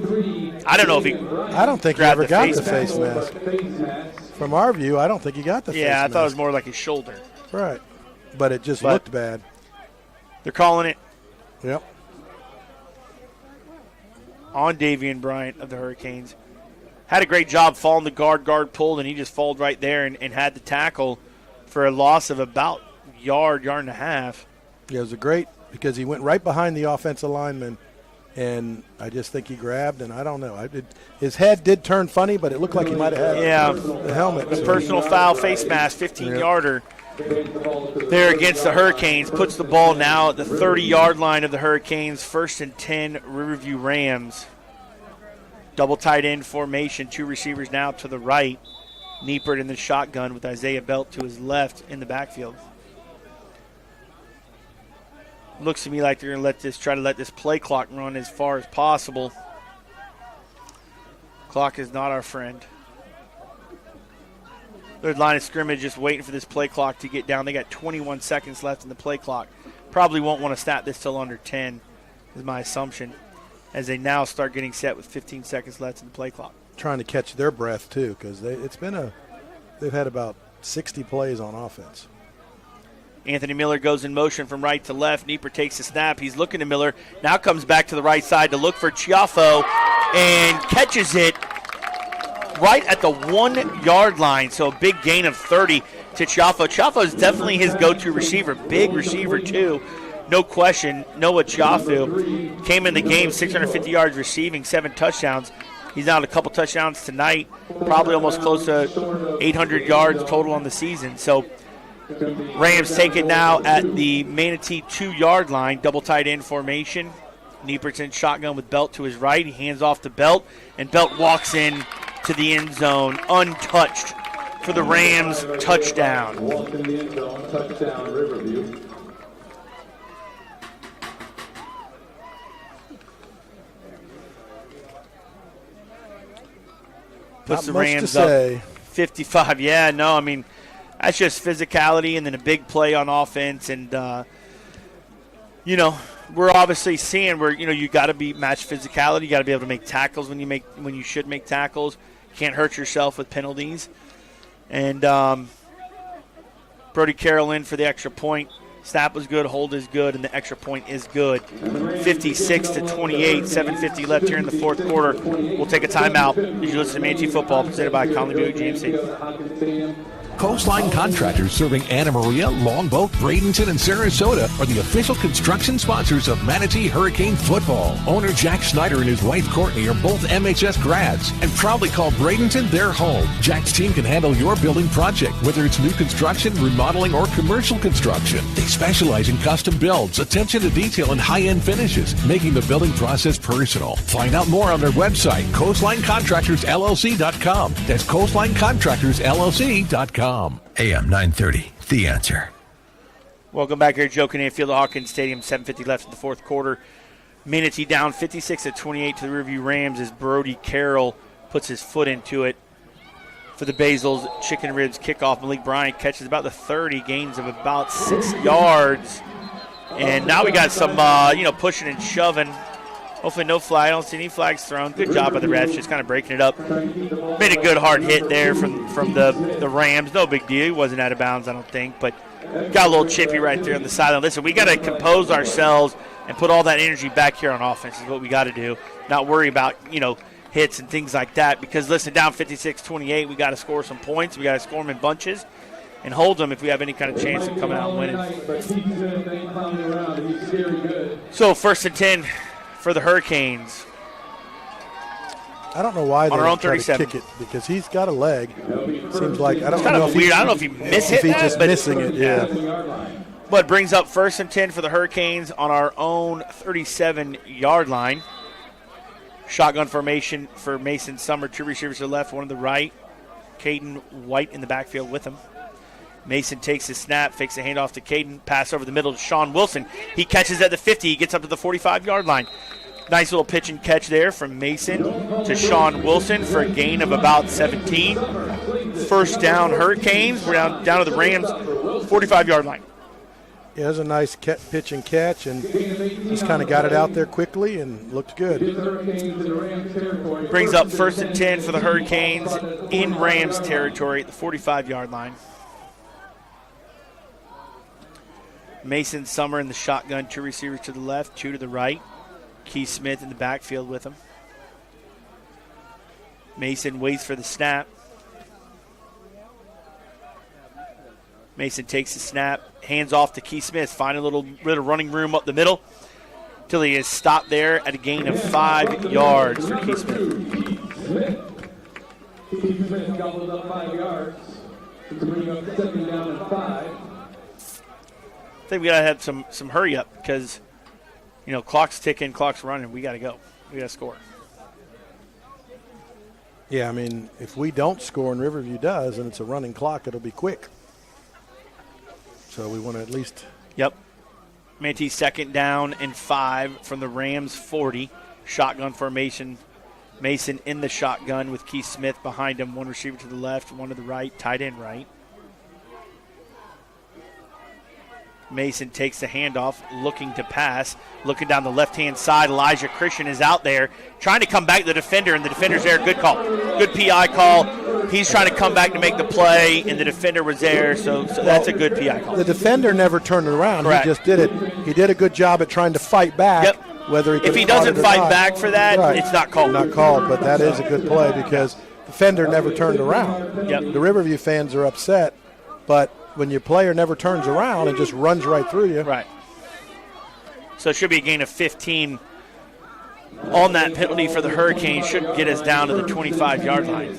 I don't know if he I don't think he ever got the face mask. From our view, I don't think he got the face mask. Yeah, I thought it was more like his shoulder. Right. But it just looked bad. They're calling it. Yep. On Davian Bryant of the Hurricanes. Had a great job following the guard pulled, and he just followed right there and had the tackle for a loss of about yard and a half. Yeah, it was a great because he went right behind the offensive lineman, and I just think he grabbed, and I don't know. His head did turn funny, but it looked like he might have had the helmet. The personal foul face mask, 15-yarder there against the Hurricanes. Puts the ball now at the 30-yard line of the Hurricanes. 1st and 10, Riverview Rams. Double tight end formation, 2 receivers now to the right. Niepert in the shotgun with Isaiah Belt to his left in the backfield. Looks to me like they're going to try to let this play clock run as far as possible. Clock is not our friend. Third line of scrimmage just waiting for this play clock to get down. They got 21 seconds left in the play clock. Probably won't want to snap this till under 10 is my assumption, as they now start getting set with 15 seconds left in the play clock. Trying to catch their breath, too, because they've had about 60 plays on offense. Anthony Miller goes in motion from right to left. Nieper takes the snap. He's looking to Miller. Now comes back to the right side to look for Chiaffo and catches it right at the 1 yard line. So a big gain of 30 to Chiaffo. Chiaffo is definitely his go-to receiver. Big receiver, too. No question. Noah Chiaffo came in the game 650 yards receiving, 7 touchdowns. He's now had a couple touchdowns tonight, probably almost close to 800 yards total on the season. So Rams take it now at the Manatee 2-yard line, double tight end formation. Niepert's in shotgun with Belt to his right. He hands off to Belt, and Belt walks in to the end zone untouched for the Rams touchdown. Walks in the end zone, touchdown, Riverview. Puts the Not much Rams to say. up 55. Yeah, no, I mean, that's just physicality and then a big play on offense. And, we're obviously seeing where, you got to be match physicality. You got to be able to make tackles when you should make tackles. You can't hurt yourself with penalties. And Brody Carroll in for the extra point. Snap was good, hold is good, and the extra point is good. 56-28, 7:50 left here in the fourth quarter. We'll take a timeout. You listen to Manatee Football, presented by Conley Buick GMC. Coastline Contractors, serving Anna Maria, Longboat, Bradenton, and Sarasota, are the official construction sponsors of Manatee Hurricane Football. Owner Jack Snyder and his wife Courtney are both MHS grads and proudly call Bradenton their home. Jack's team can handle your building project, whether it's new construction, remodeling, or commercial construction. They specialize in custom builds, attention to detail, and high-end finishes, making the building process personal. Find out more on their website, CoastlineContractorsLLC.com. That's CoastlineContractorsLLC.com. AM 930, The Answer. Welcome back here at Joe Kinnan Field at Hawkins Stadium. 7:50 left in the fourth quarter. Manatee down 56-28 to the Riverview Rams as Brody Carroll puts his foot into it for the Basil's Chicken Ribs kickoff. Malik Bryant catches about the 30, gains of about 6 yards. And now we got some, pushing and shoving. Hopefully no flag. I don't see any flags thrown. Good job by the refs, just kind of breaking it up. Made a good hard hit there from the Rams. No big deal. He wasn't out of bounds, I don't think. But got a little chippy right there on the sideline. Listen, we got to compose ourselves and put all that energy back here on offense is what we got to do. Not worry about, hits and things like that. Because, listen, down 56-28, we got to score some points. We got to score them in bunches and hold them if we have any kind of chance of coming out and winning. So, 1st and 10 for the Hurricanes. I don't know why they on our own try to 37. kick it, because he's got a leg. Seems like I don't Kind know of if weird. I don't know if he missed if it, he's just missing it. Yeah. But brings up 1st and 10 for the Hurricanes on our own 37-yard line. Shotgun formation for Mason Summer. 2 receivers to the left, 1 to the right. Caden White in the backfield with him. Mason takes his snap, fakes a handoff to Caden, pass over the middle to Sean Wilson. He catches at the 50. He gets up to the 45-yard line. Nice little pitch and catch there from Mason to Sean Wilson for a gain of about 17. 1st down, Hurricanes. We're down to the Rams' 45-yard line. Yeah, it was a nice pitch and catch, and just kind of got it out there quickly and looked good. Brings up 1st and 10 for the Hurricanes in Rams territory at the 45-yard line. Mason Summer in the shotgun, 2 receivers to the left, 2 to the right. Keith Smith in the backfield with him. Mason waits for the snap. Mason takes the snap, hands off to Keith Smith, find a little bit of running room up the middle till he is stopped there at a gain of 5 yards for Keith Smith. Keith Smith gobbled up 5 yards to bring up 2nd down and 5. I think we got to have some hurry up because, clock's ticking, clock's running. We got to go. We got to score. Yeah, I mean, if we don't score and Riverview does, and it's a running clock, it'll be quick. So we want to at least Manatee 2nd down and 5 from the Rams 40. Shotgun formation. Mason in the shotgun with Keith Smith behind him. One receiver to the left, one to the right, tight end right. Mason takes the handoff, looking to pass. Looking down the left-hand side, Elijah Christian is out there trying to come back to the defender, and the defender's there. Good call. Good PI call. He's trying to come back to make the play, and the defender was there, so that's a good PI call. The defender never turned around. Correct. He just did it. He did a good job at trying to fight back. Yep. Whether if he doesn't fight back for that, right. It's not called. Not called, but that is a good play because the defender never turned around. Yep. The Riverview fans are upset, but when your player never turns around and just runs right through you. Right. So it should be a gain of 15 on that penalty for the Hurricanes. Should get us down to the 25-yard line.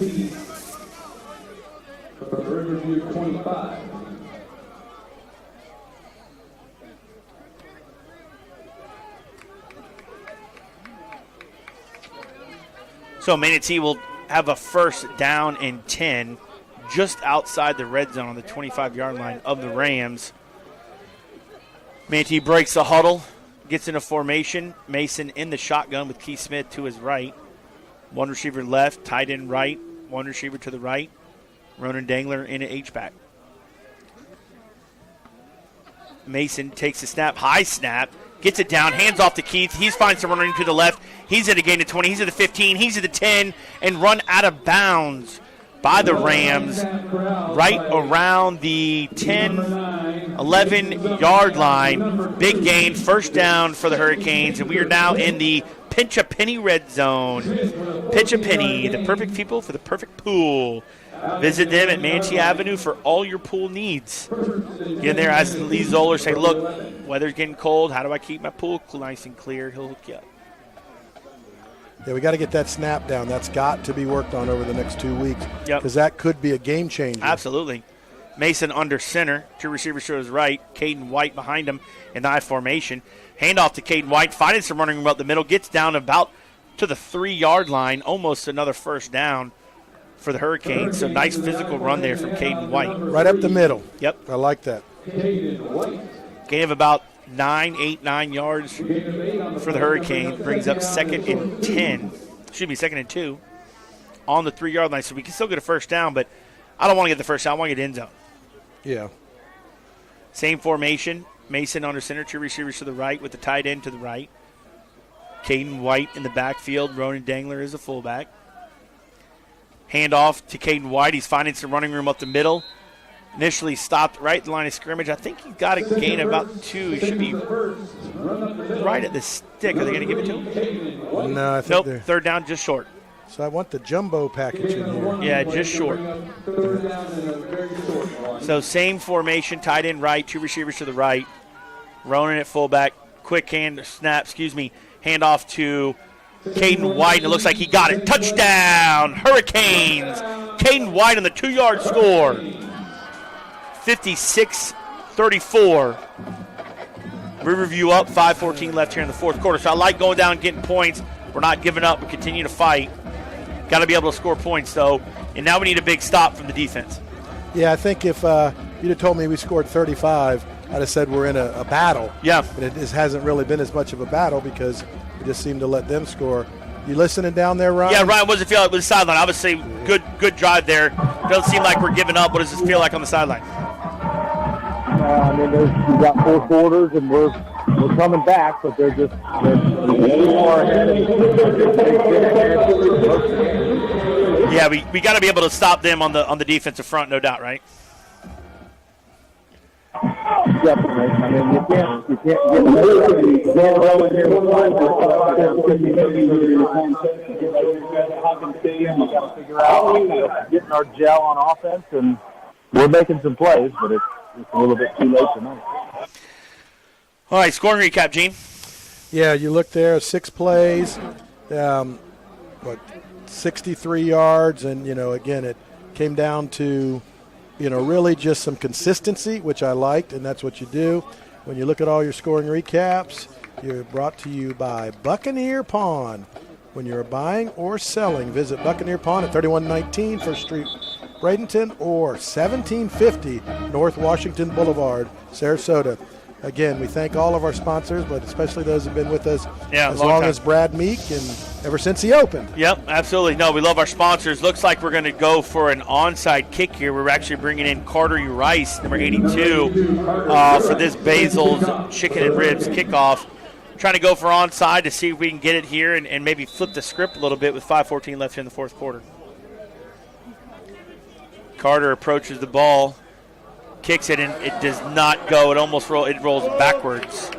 Riverview 25. So Manatee will have a first down and 10 just outside the red zone on the 25-yard line of the Rams. Manatee breaks the huddle, gets into formation. Mason in the shotgun with Keith Smith to his right. One receiver left, tight end right, one receiver to the right. Ronan Dangler in an H-back. Mason takes a snap, high snap, gets it down, hands off to Keith. He finds someone running to the left. He's at a gain of 20. He's at the 15. He's at the 10, and run out of bounds by the Rams right around the 10, 11-yard line. Big gain, first down for the Hurricanes, and we are now in the Pinch a Penny red zone. Pinch a Penny, the perfect people for the perfect pool. Visit them at Manatee Avenue for all your pool needs. Get in there, as Lee Zoller say, look, weather's getting cold. How do I keep my pool nice and clear? He'll hook you up. Yeah, we got to get that snap down. That's got to be worked on over the next 2 weeks. Yep. Because that could be a game changer. Absolutely. Mason under center. Two receivers to his right. Caden White behind him in I formation. Handoff to Caden White. Finding some running room up the middle. Gets down about to the 3-yard line. Almost another first down for the Hurricanes. So nice physical run there from Caden White. Right up the middle. Yep. I like that. Gain of about 9 yards for the Hurricanes. Brings up 2nd and 10. Excuse me, 2nd and 2 on the 3-yard line. So we can still get a first down, but I don't want to get the first down. I want to get end zone. Yeah. Same formation. Mason under center, two receivers to the right with the tight end to the right. Caden White in the backfield. Ronan Dangler is a fullback. Handoff to Caden White. He's finding some running room up the middle. Initially stopped right at the line of scrimmage. I think he got a gain of about 2. He should be right at the stick. Are they going to give it to him? No, I think Nope, third down, just short. So I want the jumbo package in here. Yeah, just short. So same formation, tight end right, two receivers to the right. Ronan at fullback, quick handoff to Caden White, and it looks like he got it. Touchdown, Hurricanes. Caden White on the 2-yard score. 56-34. Riverview up, 5:14 left here in the fourth quarter. So I like going down and getting points. We're not giving up. We continue to fight. Got to be able to score points, though. And now we need a big stop from the defense. Yeah, I think if you'd have told me we scored 35, I'd have said we're in a battle. Yeah. But it hasn't really been as much of a battle because we just seem to let them score. You listening down there, Ryan? Yeah, Ryan, what does it feel like with the sideline? Obviously, good drive there. Doesn't seem like we're giving up. What does it feel like on the sideline? We've got 4 quarters, and we're coming back, but they're too far ahead. Yeah, we got to be able to stop them on the defensive front, no doubt, right? Definitely. I mean, you can't get Hawkins Stadium. We got to figure out getting our gel on offense, and we're making some plays, but it's a little bit too late tonight. All right, scoring recap, Gene. Yeah, you look there, 6 plays, 63 yards, and, again, it came down to, really just some consistency, which I liked, and that's what you do. When you look at all your scoring recaps, you're brought to you by Buccaneer Pawn. When you're buying or selling, visit Buccaneer Pawn at 3119 First Street, Bradenton, or 1750 North Washington Boulevard, Sarasota. again, we thank all of our sponsors, but especially those who have been with us as long long time. as Brad Meek and ever since he opened. Yep, absolutely. No, we love our sponsors. Looks like we're going to go for an onside kick here. We're actually bringing in Carter Rice, number 82, for this Basil's Chicken and Ribs kickoff. Trying to go for onside to see if we can get it here and maybe flip the script a little bit with 5:14 left here in the fourth quarter. Carter approaches the ball, kicks it, and it does not go. It almost rolls backwards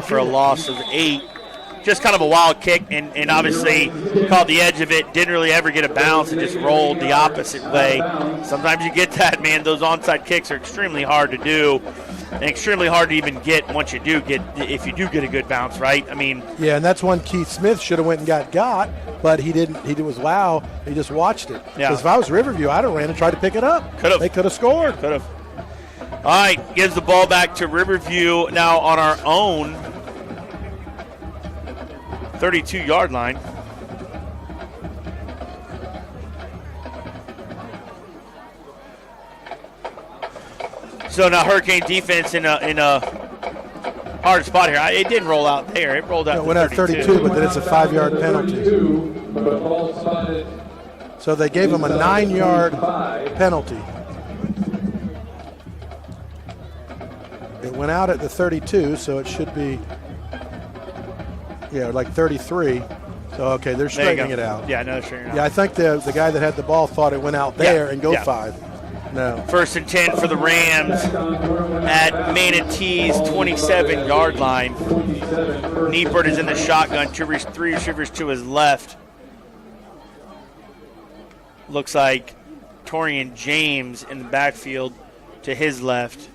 for a loss of 8. Just kind of a wild kick, and obviously caught the edge of it. Didn't really ever get a bounce and just rolled the opposite way. Sometimes you get that, man. Those onside kicks are extremely hard to do, and extremely hard to even get once you do get, if you do get a good bounce, right? I mean, yeah, and that's one Keith Smith should have went and got, but he didn't. He was wow. He just watched it. Yeah. Because if I was Riverview, I'd have ran and tried to pick it up. Could have. They could have scored. Could have. All right, gives the ball back to Riverview now on our own 32-yard line. So now Hurricane defense in a hard spot here. It didn't roll out there. It rolled out. It went out 32, but then it's a 5-yard penalty. So they gave him a 9-yard penalty. It went out at the 32, so it should be, like 33. So, okay, they're straightening it out. Yeah, no, they're straightening it out. Yeah, I think the guy that had the ball thought it went out there and go 5. No. 1st and 10 for the Rams at Manatee's 27-yard line. Niebert is in the shotgun. 3 receivers to his left. Looks like Torian James in the backfield to his left.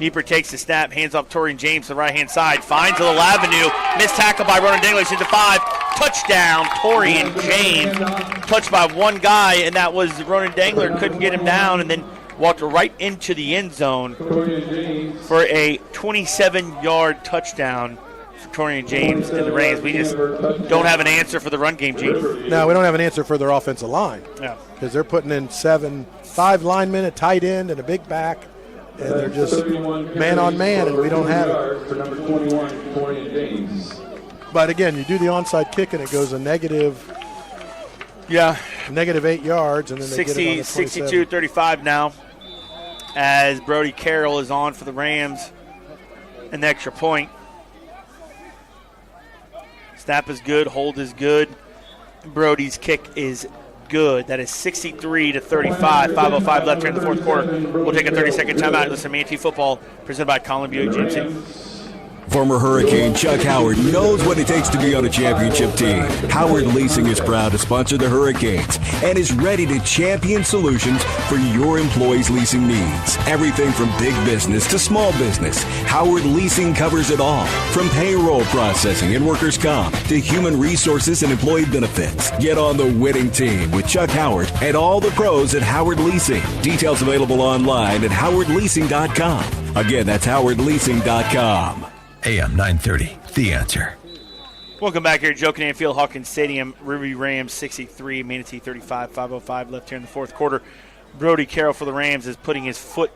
Niebert takes the snap, hands off Torian James to the right-hand side, finds a little avenue, missed tackle by Ronan Dingler, into 5, touchdown, Torian James, touched by one guy, and that was Ronan Dangler, couldn't get him down, and then walked right into the end zone for a 27-yard touchdown for Torian James and the Rams. We just don't have an answer for the run game, Gene. No, we don't have an answer for their offensive line. Yeah. Because they're putting in 5 linemen, a tight end, and a big back. And they're just man on man, and we don't have it. But again, you do the onside kick, and it goes a negative 8 yards, and then they get it on the 62-35 now, as Brody Carroll is on for the Rams. An extra point. Snap is good, hold is good. Brody's kick is good. That is 63-35. 5:05 left here in the fourth quarter. We'll take a 30-second timeout. Listen to Manatee football presented by Colin Buick GMC. Former Hurricane Chuck Howard knows what it takes to be on a championship team. Howard Leasing is proud to sponsor the Hurricanes and is ready to champion solutions for your employees' leasing needs. Everything from big business to small business, Howard Leasing covers it all. From payroll processing and workers' comp to human resources and employee benefits. Get on the winning team with Chuck Howard and all the pros at Howard Leasing. Details available online at howardleasing.com. Again, that's howardleasing.com. AM 930, The Answer. Welcome back here at Joe Kinnan Field, Hawkins Stadium. Riverview Rams 63, Manatee 35, 5:05 left here in the fourth quarter. Brody Carroll for the Rams is putting his foot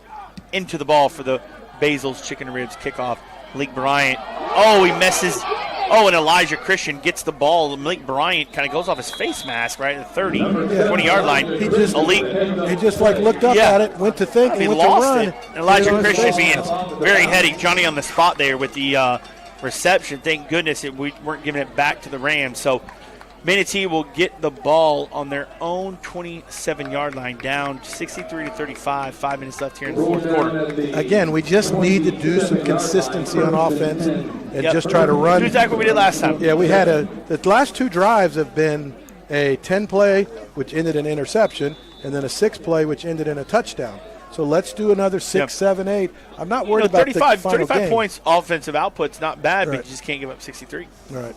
into the ball for the Basil's Chicken and Ribs kickoff. Malik Bryant, he messes. And Elijah Christian gets the ball. Malik Bryant kind of goes off his face mask right at the 30, 20-yard line. He just looked up at it, went to think, and went lost to run. it. And Elijah Christian being very heady. Johnny on the spot there with the reception. Thank goodness we weren't giving it back to the Rams. So Manatee will get the ball on their own 27-yard line, down 63-35. 5 minutes left here in the fourth quarter. Again, we just need to do some consistency on offense and just try to run. Do exactly what we did last time. Yeah, we had the last 2 drives have been a 10-play, which ended in interception, and then a 6-play, which ended in a touchdown. So let's do another 6, 7, 8. I'm not worried about the final 35 game. points offensive output's not bad, but you just can't give up 63. Right.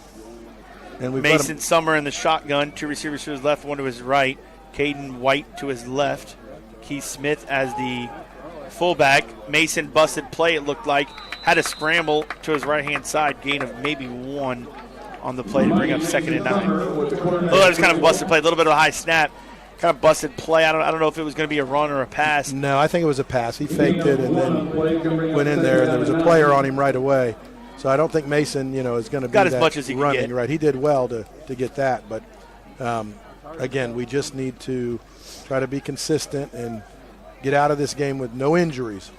And Mason Summer in the shotgun, 2 receivers to his left, 1 to his right. Caden White to his left. Keith Smith as the fullback. Mason busted play, it looked like. Had a scramble to his right-hand side, gain of maybe 1 on the play to bring up 2nd and 9. That was kind of a busted play, a little bit of a high snap. kind of busted play. I don't know if it was going to be a run or a pass. No, I think it was a pass. He faked it and then went in there, and there was a player on him right away. So I don't think Mason, is going to be got as much as he running. could get. Right, he did well to get that. But, again, we just need to try to be consistent and get out of this game with no injuries.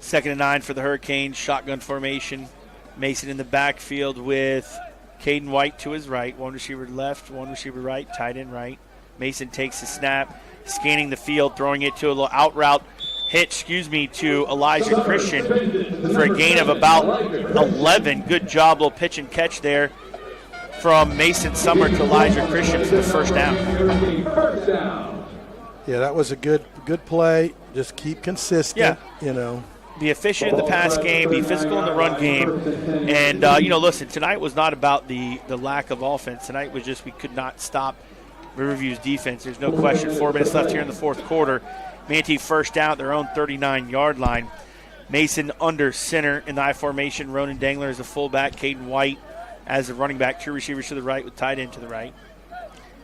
2nd and 9 for the Hurricanes. Shotgun formation. Mason in the backfield with Caden White to his right. One receiver left, one receiver right, tight end right. Mason takes the snap, scanning the field, throwing it to a little out route hitch, to Elijah Christian for a gain of about 11. Good job, little pitch and catch there from Mason Summer to Elijah Christian for the first down. Yeah, that was a good play. Just keep consistent, Be efficient in the pass game, be physical in the run game. And, listen, tonight was not about the lack of offense. Tonight was just we could not stop Riverview's defense. There's no question. 4 minutes left here in the fourth quarter. Manatee first down at their own 39-yard line. Mason under center in the I formation. Ronan Dangler is a fullback. Caden White as a running back. 2 receivers to the right with tight end to the right.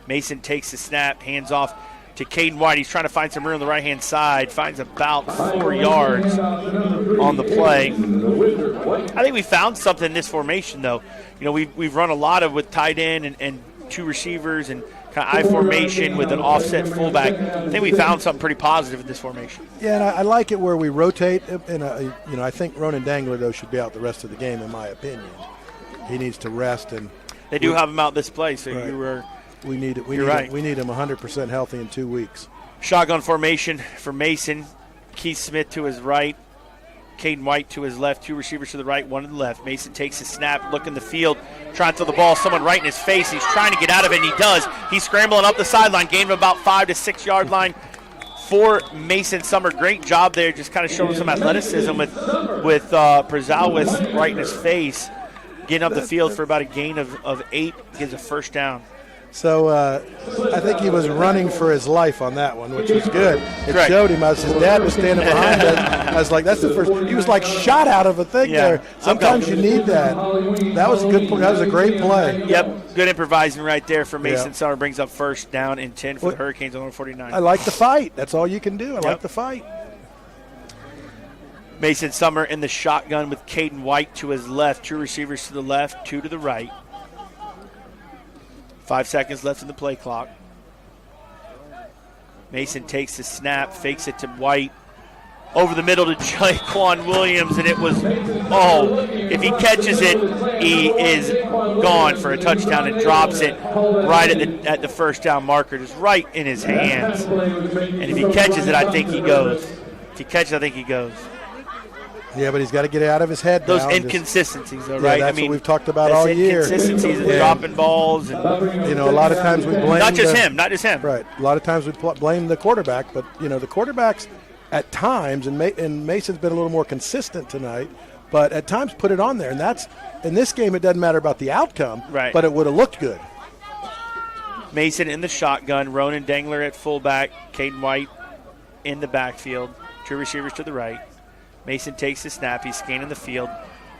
Mason takes the snap, hands off to Caden White. He's trying to find some room on the right-hand side. Finds about 4 yards on the play. I think we found something in this formation, though. We've run a lot of with tight end and 2 receivers and kind of I formation with an offset fullback. I think we found something pretty positive in this formation. Yeah, and I like it where we rotate. And I think Ronan Dangler, though, should be out the rest of the game, in my opinion. He needs to rest. And they do have him out this play, so right. We need it. We need him 100% healthy in 2 weeks. Shotgun formation for Mason. Keith Smith to his right. Caden White to his left. 2 receivers to the right, 1 to the left. Mason takes a snap, look in the field, trying to throw the ball. Someone right in his face. He's trying to get out of it, and he does. He's scrambling up the sideline, gained about 5 to 6 yard line for Mason Summer. Great job there, just kind of showing some athleticism with Prezalwis right in his face. Getting up the field for about a gain of 8, gives a first down. So I think he was running for his life on that one, which was good. It showed him as his dad was standing behind us. I was like, that's the first. He was like shot out of a thing there. Sometimes you need that. That was a good. That was a great play. Yep, good improvising right there for Mason Summer. Brings up first down and 10 for the Hurricanes on 49. I like the fight. That's all you can do. I like the fight. Mason Summer in the shotgun with Caden White to his left. 2 receivers to the left, 2 to the right. 5 seconds left in the play clock. Mason takes the snap, fakes it to White. Over the middle to Jaquan Williams, and it was, if he catches it, he is gone for a touchdown and drops it right at the first down marker, just right in his hands. And if he catches it, I think he goes. Yeah, but he's got to get it out of his head. Those inconsistencies, though, right? That's what we've talked about all year. Inconsistencies and dropping balls. And, a lot of times we blame not just him. Right. A lot of times we blame the quarterback, but, the quarterbacks at times, and Mason's been a little more consistent tonight, but at times put it on there. And that's, in this game, it doesn't matter about the outcome, right, but it would have looked good. Mason in the shotgun, Ronan Dangler at fullback, Caden White in the backfield, 2 receivers to the right. Mason takes the snap. He's scanning the field.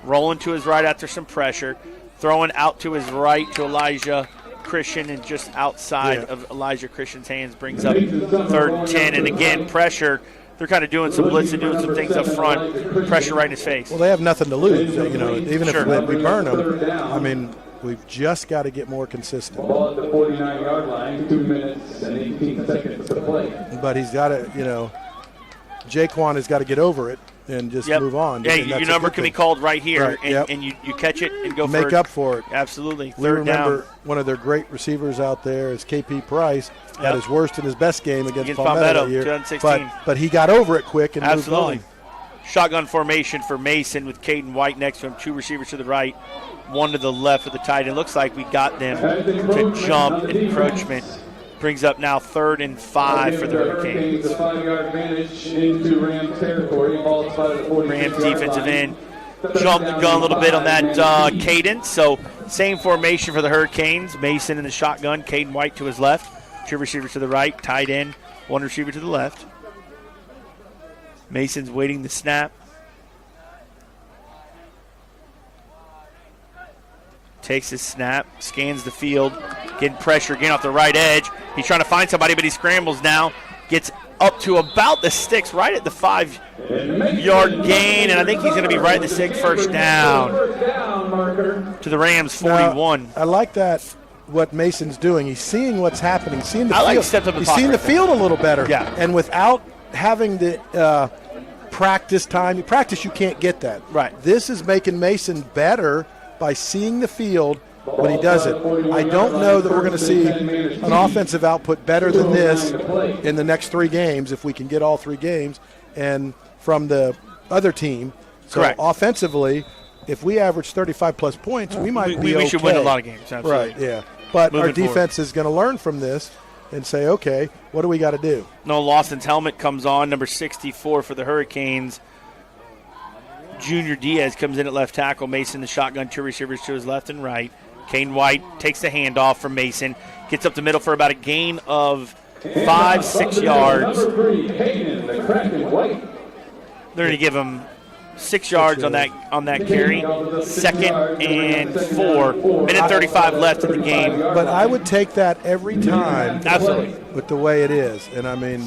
Rolling to his right after some pressure. Throwing out to his right to Elijah Christian, and just outside of Elijah Christian's hands brings up 3rd and 10. And again, pressure. They're kind of doing some blitz and doing some things up front. Pressure right in his face. Well, they have nothing to lose. Even if we burn them, we've just got to get more consistent. Ball at the 49-yard line, 2 minutes and 18 seconds to play. But he's got to, Jaquan has got to get over it and just move on. Yeah, your number can be called right here, and you catch it and go for it. Make up for it. Absolutely. We remember one of their great receivers out there is KP Price. Had his worst and his best game against Palmetto that year. 2016. But he got over it quick and moved on. Shotgun formation for Mason with Caden White next to him. 2 receivers to the right, 1 to the left with the tight end. Looks like we got them to jump encroachment. Brings up now 3rd and 5 for the Hurricanes. The 5-yard advantage into Rams territory. Rams defensive end jumped the gun a little bit on that cadence. So same formation for the Hurricanes. Mason in the shotgun, Caden White to his left. 2 receivers to the right, tight end, 1 receiver to the left. Mason's waiting the snap. takes his snap, scans the field, getting pressure again off the right edge. He's trying to find somebody, but he scrambles now. Gets up to about the sticks, right at the 5-yard gain, and I think he's going to be right at the 6, first down to the Rams 41. Now, I like that, what Mason's doing. He's seeing what's happening, seeing the field. Stepped up in the He's pocket seeing right the field a little better. Yeah. And without having the practice time, practice, you can't get that. Right. This is making Mason better by seeing the field when he does it. I don't know that we're going to see an offensive output better than this in the next 3 games, if we can get all 3 games, and from the other team. So Correct. Offensively, if we average 35-plus points, we might be we okay. should win a lot of games, absolutely. Right, yeah. But Moving our defense is going to learn from this and say, okay, what do we got to do? Noah Lawson's helmet comes on, number 64 for the Hurricanes. Junior Diaz comes in at left tackle. Mason, the shotgun, 2 receivers to his left and right. Caden White takes the handoff from Mason, gets up the middle for about a gain of 5-6 yards. They're going to give him 6 yards on that carry. 2nd and 4. Minute 35 left in the game. But I would take that every time. Absolutely. With the way it is. And, I mean,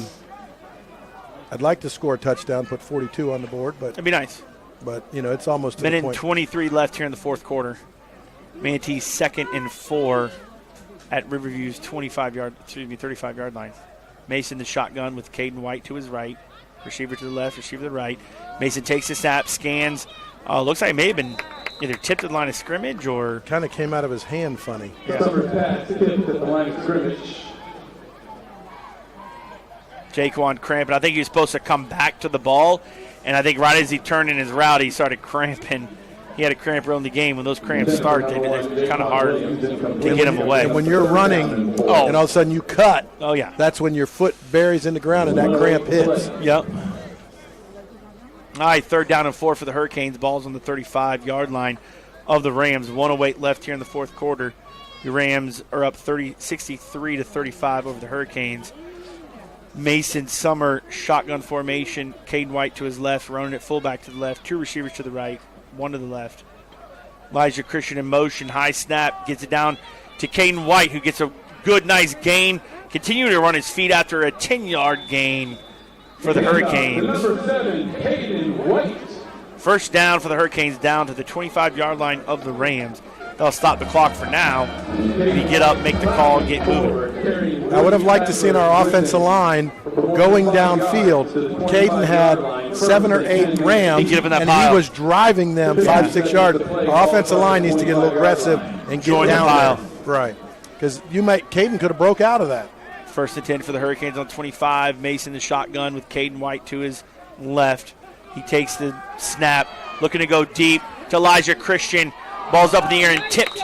I'd like to score a touchdown, put 42 on the board. But that'd be nice. But, it's almost to Minute the and point. 23 left here in the fourth quarter. Manatee 2nd and 4 at Riverview's 35-yard line. Mason, the shotgun with Caden White to his right. Receiver to the left, receiver to the right. Mason takes the snap, scans. Looks like it may have been either tipped at the line of scrimmage or kind of came out of his hand funny. Yeah. Pass tipped at the line of scrimmage. Jaquan cramping. I think he was supposed to come back to the ball, and I think right as he turned in his route, he started cramping. He had a cramp early in the game. When those cramps start, it's kind of hard to get him away. And when you're running and all of a sudden you cut, that's when your foot buries in the ground and that cramp hits. Yep. All right, 3rd down and 4 for the Hurricanes. Ball's on the 35-yard line of the Rams. 1:08 left here in the fourth quarter. The Rams are up 63-35 over the Hurricanes. Mason Summer, shotgun formation. Caden White to his left, running it fullback to the left. 2 receivers to the right, 1 to the left. Elijah Christian in motion, high snap, gets it down to Caden White, who gets a good, nice gain. Continuing to run his feet after a 10-yard gain for the Hurricanes. Number 7, Caden White. First down for the Hurricanes, down to the 25-yard line of the Rams. They'll stop the clock for now. Maybe get up, make the call, get moving. I would have liked to see our offensive line going downfield. Caden had 7 or 8 Rams, and he was driving them 5-6 yards. Our offensive line needs to get a little aggressive and get down there. Right, because Caden could have broke out of that. 1st and 10 for the Hurricanes on 25. Mason, the shotgun with Caden White to his left. He takes the snap, looking to go deep to Elijah Christian. Ball's up in the air and tipped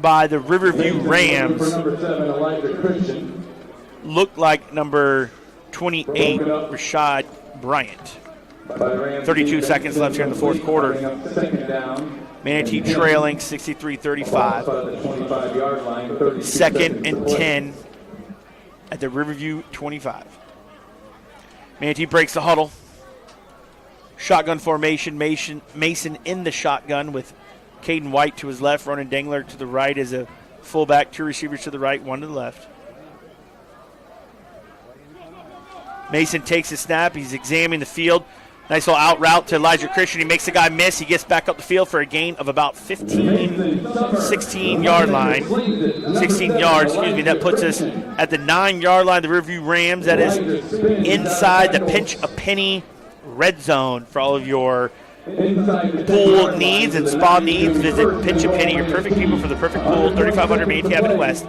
by the Riverview Rams. Number 7, Elijah Christian. Looked like number 28, Rashad Bryant. 32 seconds left here in the fourth quarter. Manatee trailing 63-35. 2nd and 10 at the Riverview 25. Manatee breaks the huddle. Shotgun formation, Mason in the shotgun with Caden White to his left, Ronan Dengler to the right as a fullback, 2 receivers to the right, 1 to the left. Mason takes a snap. He's examining the field. Nice little out route to Elijah Christian. He makes the guy miss. He gets back up the field for a gain of about 16-yard line. 16 yards, That puts us at the 9-yard line. The Riverview Rams, that is inside the pinch a penny red zone. For all of your pool needs and spa needs, visit Pinch a Penny, your perfect people for the perfect pool, 3500 Manatee Avenue West.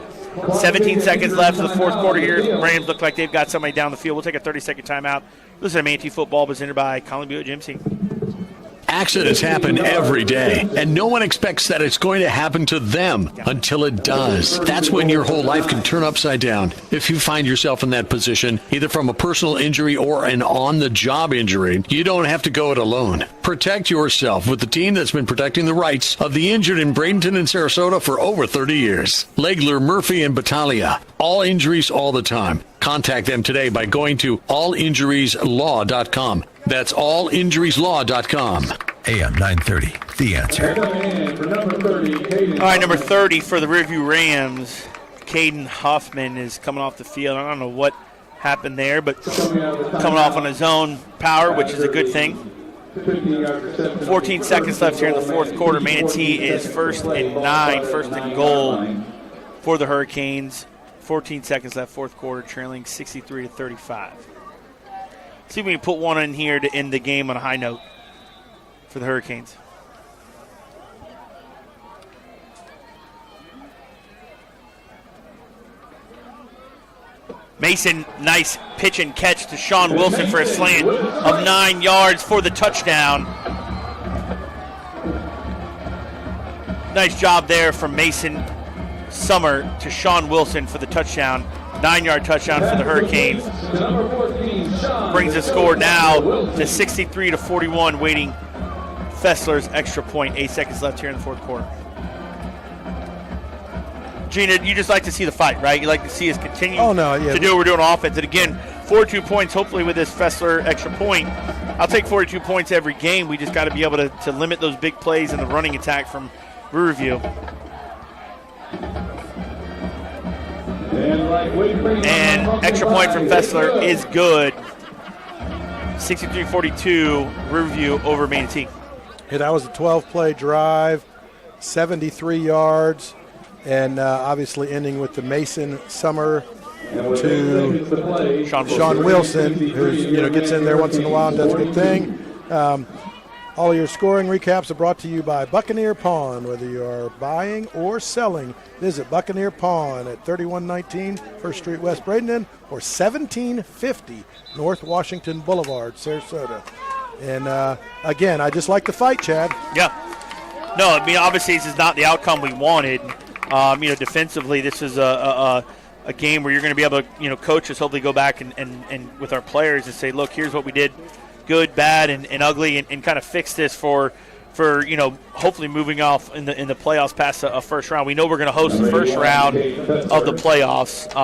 17 seconds left in the fourth quarter here. The Rams look like they've got somebody down the field. We'll take a 30-second timeout. Listen to Manatee football presented by Colin Buick GMC. Accidents happen every day, and no one expects that it's going to happen to them until it does. That's when your whole life can turn upside down. If you find yourself in that position, either from a personal injury or an on-the-job injury, you don't have to go it alone. Protect yourself with the team that's been protecting the rights of the injured in Bradenton and Sarasota for over 30 years. Legler, Murphy, and Battaglia. All injuries all the time. Contact them today by going to allinjurieslaw.com. That's allinjurieslaw.com. AM 930, The Answer. And for number 30, Caden. All right, number 30 for the Riverview Rams, Caden Huffman is coming off the field. I don't know what happened there, but coming off on his own power, which is a good thing. 14 seconds left here in the fourth quarter. Manatee is first and 9, first and goal for the Hurricanes. 14 seconds left, fourth quarter, trailing 63-35. See if we can put one in here to end the game on a high note for the Hurricanes. Mason, nice pitch and catch to Sean Wilson for a slant of 9 yards for the touchdown. Nice job there from Mason Summer to Sean Wilson for the touchdown. 9-yard touchdown for the Hurricanes. Brings the score now to 63-41, waiting Fessler's extra point. 8 seconds left here in the fourth quarter. Gina, you just like to see the fight, right? You like to see us continue to do what we're doing on offense. And again, 42 points, hopefully with this Fessler extra point. I'll take 42 points every game. We just got to be able to limit those big plays in the running attack from Riverview. And extra point from Fessler is good. 63-42, Riverview over Manatee. Yeah, that was a 12-play drive, 73 yards. And obviously ending with the Mason Summer to Sean Wilson, who gets in there once in a while and does a good thing. All your scoring recaps are brought to you by Buccaneer Pawn. Whether you are buying or selling, visit Buccaneer Pawn at 3119 First Street, West Bradenton, or 1750 North Washington Boulevard, Sarasota. And again, I just like the fight, Chad. Yeah. No, I mean, obviously this is not the outcome we wanted. Defensively, this is a game where you're going to be able to, coaches hopefully go back and with our players and say, look, here's what we did, good, bad, and ugly, and kind of fix this for hopefully moving off in the playoffs past a first round. We know we're going to host the first round of the playoffs.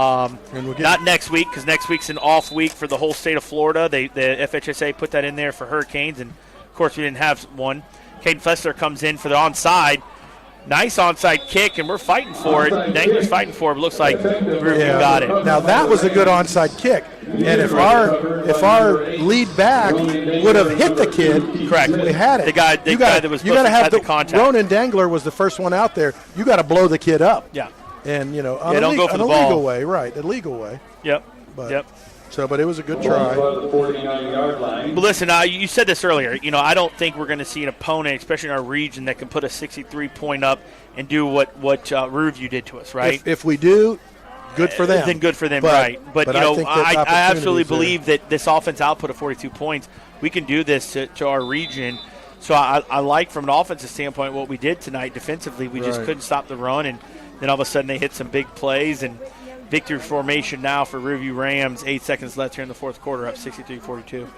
Not next week, because next week's an off week for the whole state of Florida. The FHSA put that in there for Hurricanes, and of course we didn't have one. Caden Fessler comes in for the onside. Nice onside kick, and we're fighting for it. Dangler's fighting for it. Looks like Riverview got it. Now that was a good onside kick, and if our lead back would have hit the kid, correct, we had it. The guy that was supposed to have the contact. Ronan Dangler was the first one out there. You got to blow the kid up. Yeah, and don't go for the legal ball. way, right? A legal way. Yep. But it was a good try. But listen, you said this earlier. I don't think we're going to see an opponent, especially in our region, that can put a 63-point up and do what Riverview did to us, right? If we do, good for them. Then good for them, right? But I absolutely believe that this offense output of 42 points, we can do this to our region. So I like, from an offensive standpoint, what we did tonight defensively. We just couldn't stop the run, and then all of a sudden they hit some big plays, and victory formation now for Riverview Rams. 8 seconds left here in the fourth quarter, up 63-42.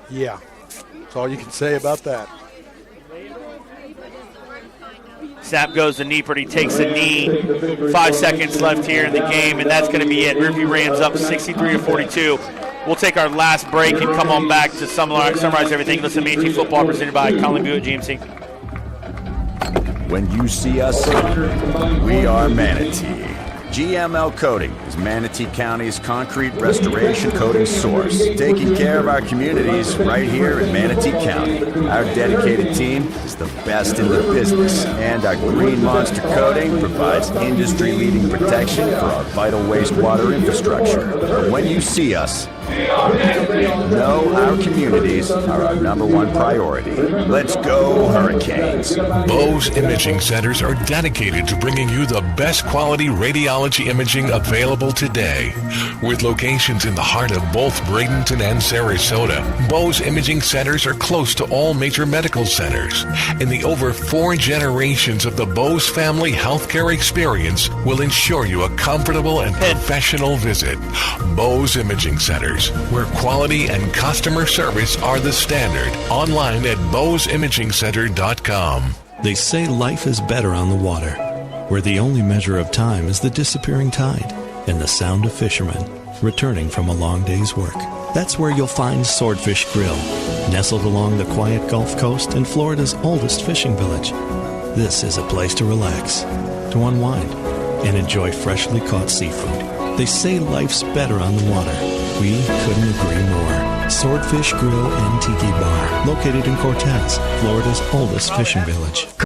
Yeah, that's all you can say about that. Snap goes to Niepert. He takes a knee. 5 seconds left here in the game, and that's going to be it. Riverview Rams up 63-42. We'll take our last break and come on back to summarize everything. Listen to Manatee Football presented by Colin Buick GMC. When you see us, we are Manatee. GML Coating is Manatee County's concrete restoration coating source, taking care of our communities right here in Manatee County. Our dedicated team is the best in the business, and our Green Monster Coating provides industry-leading protection for our vital wastewater infrastructure. When you see us, know our communities are our #1 priority. Let's go, Hurricanes. Bose Imaging Centers are dedicated to bringing you the best quality radiology imaging available today. With locations in the heart of both Bradenton and Sarasota, Bose Imaging Centers are close to all major medical centers. And the over 4 generations of the Bose family healthcare experience will ensure you a comfortable and professional visit. Bose Imaging Centers, where quality and customer service are the standard. Online at boseimagingcenter.com. They say life is better on the water, where the only measure of time is the disappearing tide and the sound of fishermen. returning from a long day's work. That's where you'll find Swordfish Grill, nestled along the quiet Gulf Coast in Florida's oldest fishing village. This is a place to relax, to unwind, and enjoy freshly caught seafood. They say life's better on the water. We couldn't agree more. Swordfish Grill and Tiki Bar, located in Cortez, Florida's oldest fishing village.